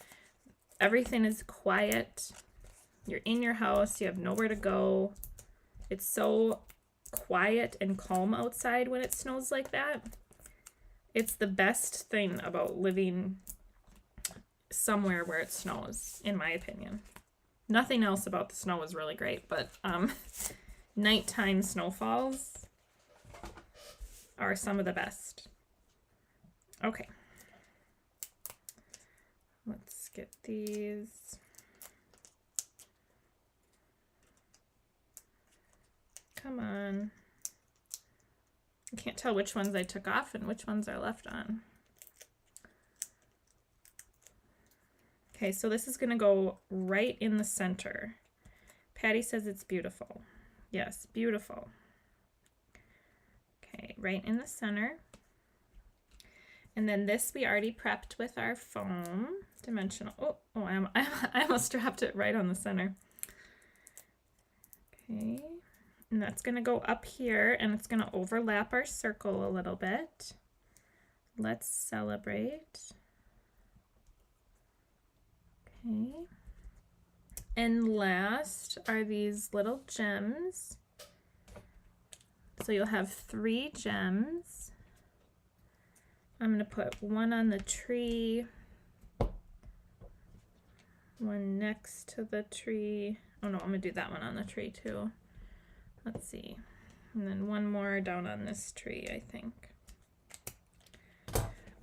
everything is quiet? You're in your house, you have nowhere to go. It's so quiet and calm outside when it snows like that. It's the best thing about living somewhere where it snows, in my opinion. Nothing else about the snow is really great, but nighttime snowfalls are some of the best. Okay. Let's get these. Come on. I can't tell which ones I took off and which ones are left on. Okay, so this is going to go right in the center. Patty says it's beautiful. Yes, beautiful. Okay, right in the center. And then this we already prepped with our foam dimensional. I almost dropped it right on the center. Okay, and that's going to go up here and it's going to overlap our circle a little bit. Let's celebrate. Okay. And last are these little gems. So you'll have 3 gems. I'm going to put one on the tree, one next to the tree. Oh no, I'm going to do that one on the tree too. Let's see. And then one more down on this tree, I think.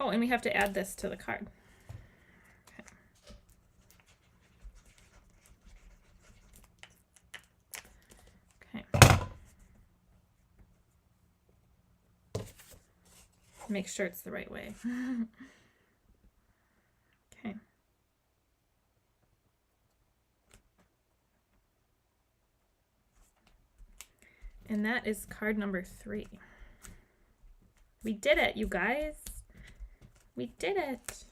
Oh, and we have to add this to the card. Make sure it's the right way. Okay. And that is card number 3. We did it, you guys. We did it.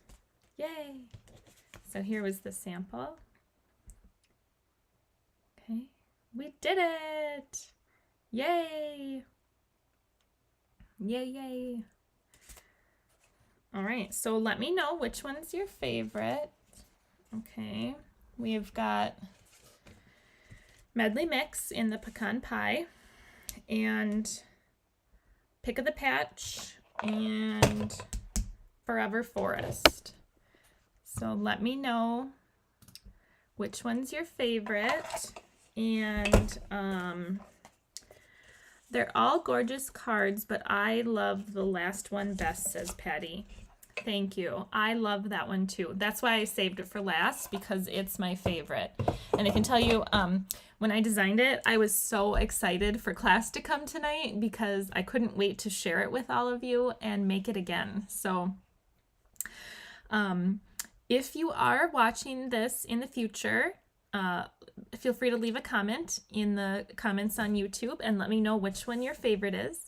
Yay. So here was the sample. Okay. We did it. Yay. Yay, yay. All right, so let me know which one's your favorite. Okay, we've got Medley Mix in the pecan pie and Pick of the Patch and Forever Forest. So let me know which one's your favorite. And they're all gorgeous cards, but I love the last one best, says Patty. Thank you. I love that one too. That's why I saved it for last, because it's my favorite. And I can tell you, when I designed it, I was so excited for class to come tonight because I couldn't wait to share it with all of you and make it again. So if you are watching this in the future, feel free to leave a comment in the comments on YouTube and let me know which one your favorite is.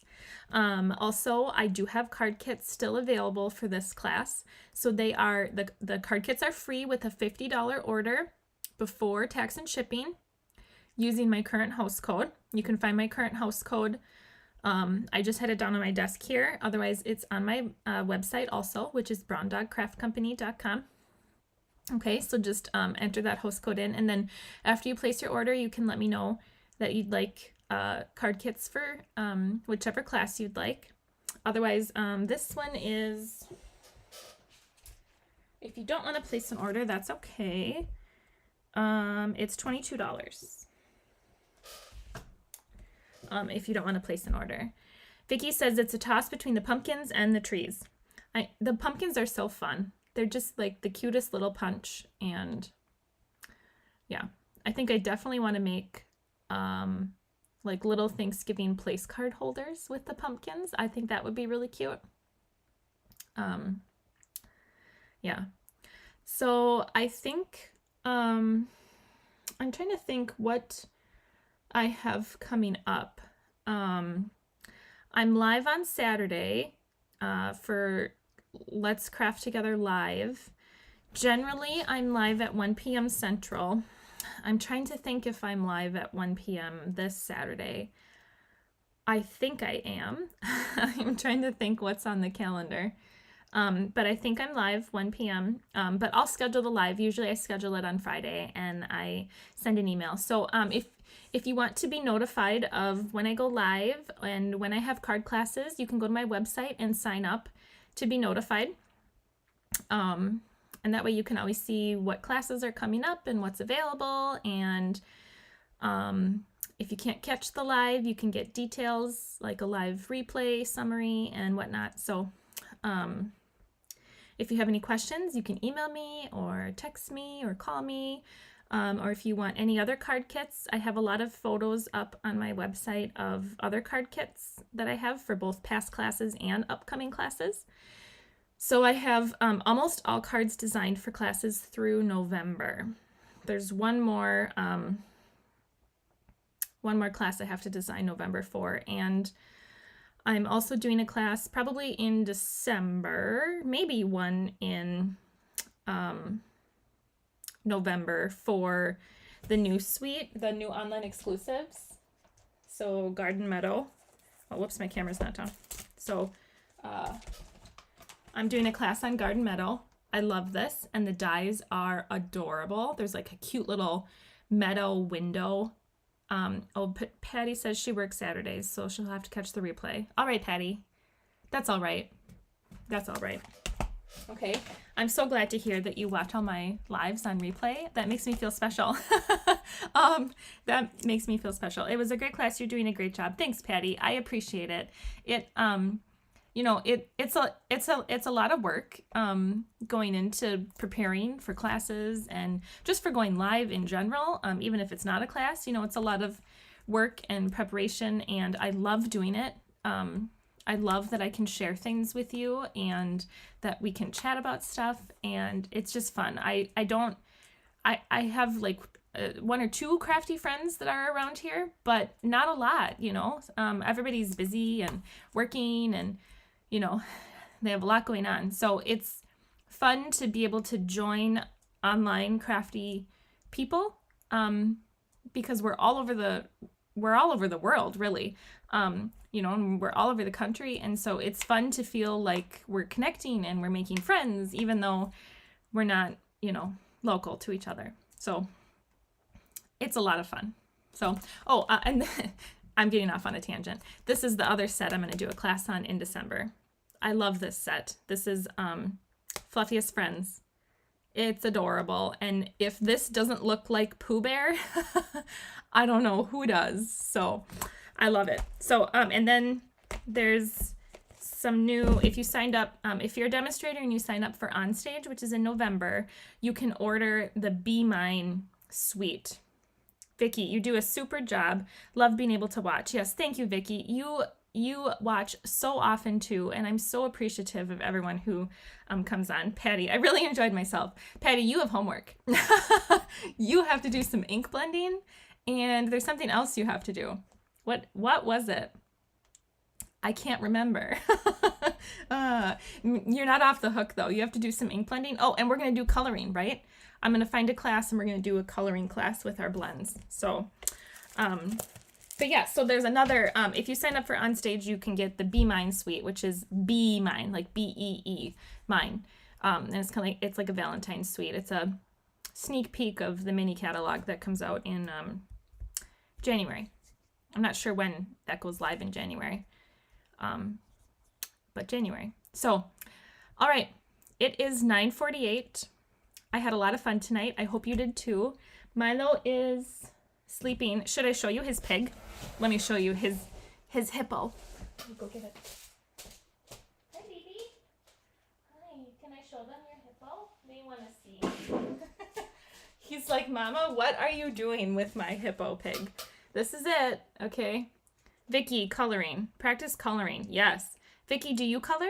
Also, I do have card kits still available for this class. So they are, the card kits are free with a $50 order before tax and shipping using my current host code. You can find my current host code. I just had it down on my desk here. Otherwise, it's on my website also, which is browndogcraftcompany.com. Okay, so just enter that host code in, and then after you place your order, you can let me know that you'd like card kits for whichever class you'd like. Otherwise, this one is, if you don't want to place an order, that's okay. It's $22 if you don't want to place an order. Vicky says it's a toss between the pumpkins and the trees. The pumpkins are so fun. They're just like the cutest little punch, and yeah, I think I definitely want to make like little Thanksgiving place card holders with the pumpkins. I think that would be really cute. Yeah, so I think I'm trying to think what I have coming up. I'm live on Saturday for Let's Craft Together Live. Generally, I'm live at 1 p.m. Central. I'm trying to think if I'm live at 1 p.m. this Saturday. I think I am. I'm trying to think what's on the calendar. But I think I'm live 1 p.m. But I'll schedule the live. Usually I schedule it on Friday and I send an email. So if you want to be notified of when I go live and when I have card classes, you can go to my website and sign up to be notified. And that way you can always see what classes are coming up and what's available. And if you can't catch the live, you can get details like a live replay summary and whatnot. So if you have any questions, you can email me or text me or call me. or if you want any other card kits, I have a lot of photos up on my website of other card kits that I have for both past classes and upcoming classes. So I have almost all cards designed for classes through November. There's one more class I have to design November for, and I'm also doing a class probably in December, maybe one in November for the new suite, the new online exclusives. So Garden Meadow. Oh, whoops, my camera's not down. So I'm doing a class on Garden Meadow. I love this, and the dies are adorable. There's like a cute little meadow window. Patty says she works Saturdays, so she'll have to catch the replay. All right, Patty. That's all right. That's all right. Okay. I'm so glad to hear that you watch all my lives on replay. That makes me feel special. That makes me feel special. It was a great class. You're doing a great job. Thanks, Patty. I appreciate it. It's a lot of work going into preparing for classes and just for going live in general. Even if it's not a class, it's a lot of work and preparation, and I love doing it. I love that I can share things with you and that we can chat about stuff, and it's just fun. I have like one or two crafty friends that are around here, but not a lot, everybody's busy and working, and they have a lot going on. So it's fun to be able to join online crafty people, because we're all over the world, really. And we're all over the country, and so it's fun to feel like we're connecting and we're making friends, even though we're not, local to each other. So it's a lot of fun. So, and I'm getting off on a tangent. This is the other set I'm going to do a class on in December. I love this set. This is Fluffiest Friends. It's adorable. And if this doesn't look like Pooh Bear, I don't know who does. So I love it. So, and then there's some new, if you signed up, if you're a demonstrator and you sign up for Onstage, which is in November, you can order the Be Mine suite. Vicky, you do a super job. Love being able to watch. Yes, thank you, Vicky. You watch so often too, and I'm so appreciative of everyone who comes on. Patty, I really enjoyed myself. Patty, you have homework. You have to do some ink blending, and there's something else you have to do. What was it? I can't remember. You're not off the hook though. You have to do some ink blending. Oh, and we're gonna do coloring, right? I'm gonna find a class and we're gonna do a coloring class with our blends. So, but yeah, so there's another, if you sign up for Onstage, you can get the Be Mine suite, which is Be Mine, like B-E-E, mine. And it's kind of like, it's like a Valentine's suite. It's a sneak peek of the mini catalog that comes out in January. I'm not sure when that goes live in January, but January. So, all right, it is 9:48. I had a lot of fun tonight. I hope you did too. Milo is sleeping. Should I show you his pig? Let me show you his hippo. Let me go get it. Hi, baby. Hi. Can I show them your hippo? They want to see. He's like, Mama, what are you doing with my hippo pig? This is it. Okay. Vicky, coloring. Practice coloring. Yes. Vicky, do you color?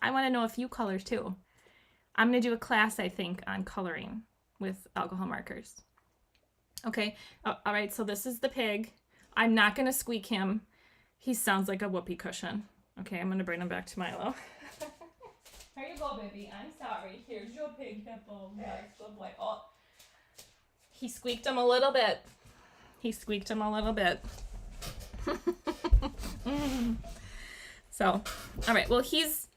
I want to know if you color too. I'm going to do a class, I think, on coloring with alcohol markers. Okay. All right. So this is the pig. I'm not going to squeak him. He sounds like a whoopee cushion. Okay. I'm going to bring him back to Milo. Here you go, baby. I'm sorry. Here's your pig hippo. Nice little boy. Oh, he squeaked him a little bit. So, all right. Well, he's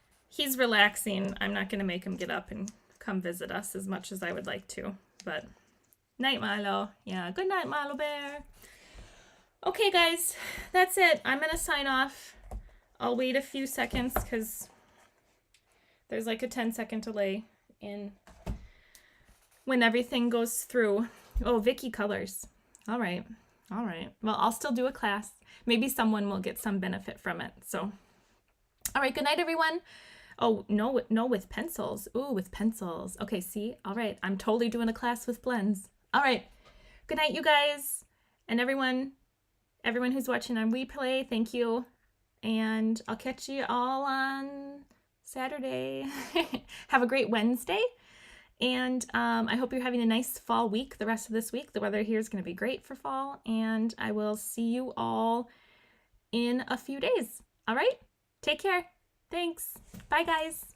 relaxing. I'm not going to make him get up and come visit us as much as I would like to, but night, Milo. Yeah, good night, Milo Bear. Okay, guys, that's it. I'm going to sign off. I'll wait a few seconds because there's like a 10-second delay in when everything goes through. Oh, Vicky colors. All right. Well, I'll still do a class. Maybe someone will get some benefit from it. So, all right, good night, everyone. Oh, no, with pencils. Ooh, with pencils. Okay, see? All right, I'm totally doing a class with blends. All right, Good night, you guys, and everyone who's watching on replay. Thank you, and I'll catch you all on Saturday. Have a great Wednesday, and I hope you're having a nice fall week the rest of this week. The weather here is going to be great for fall, and I will see you all in a few days. All right? Take care. Thanks. Bye, guys.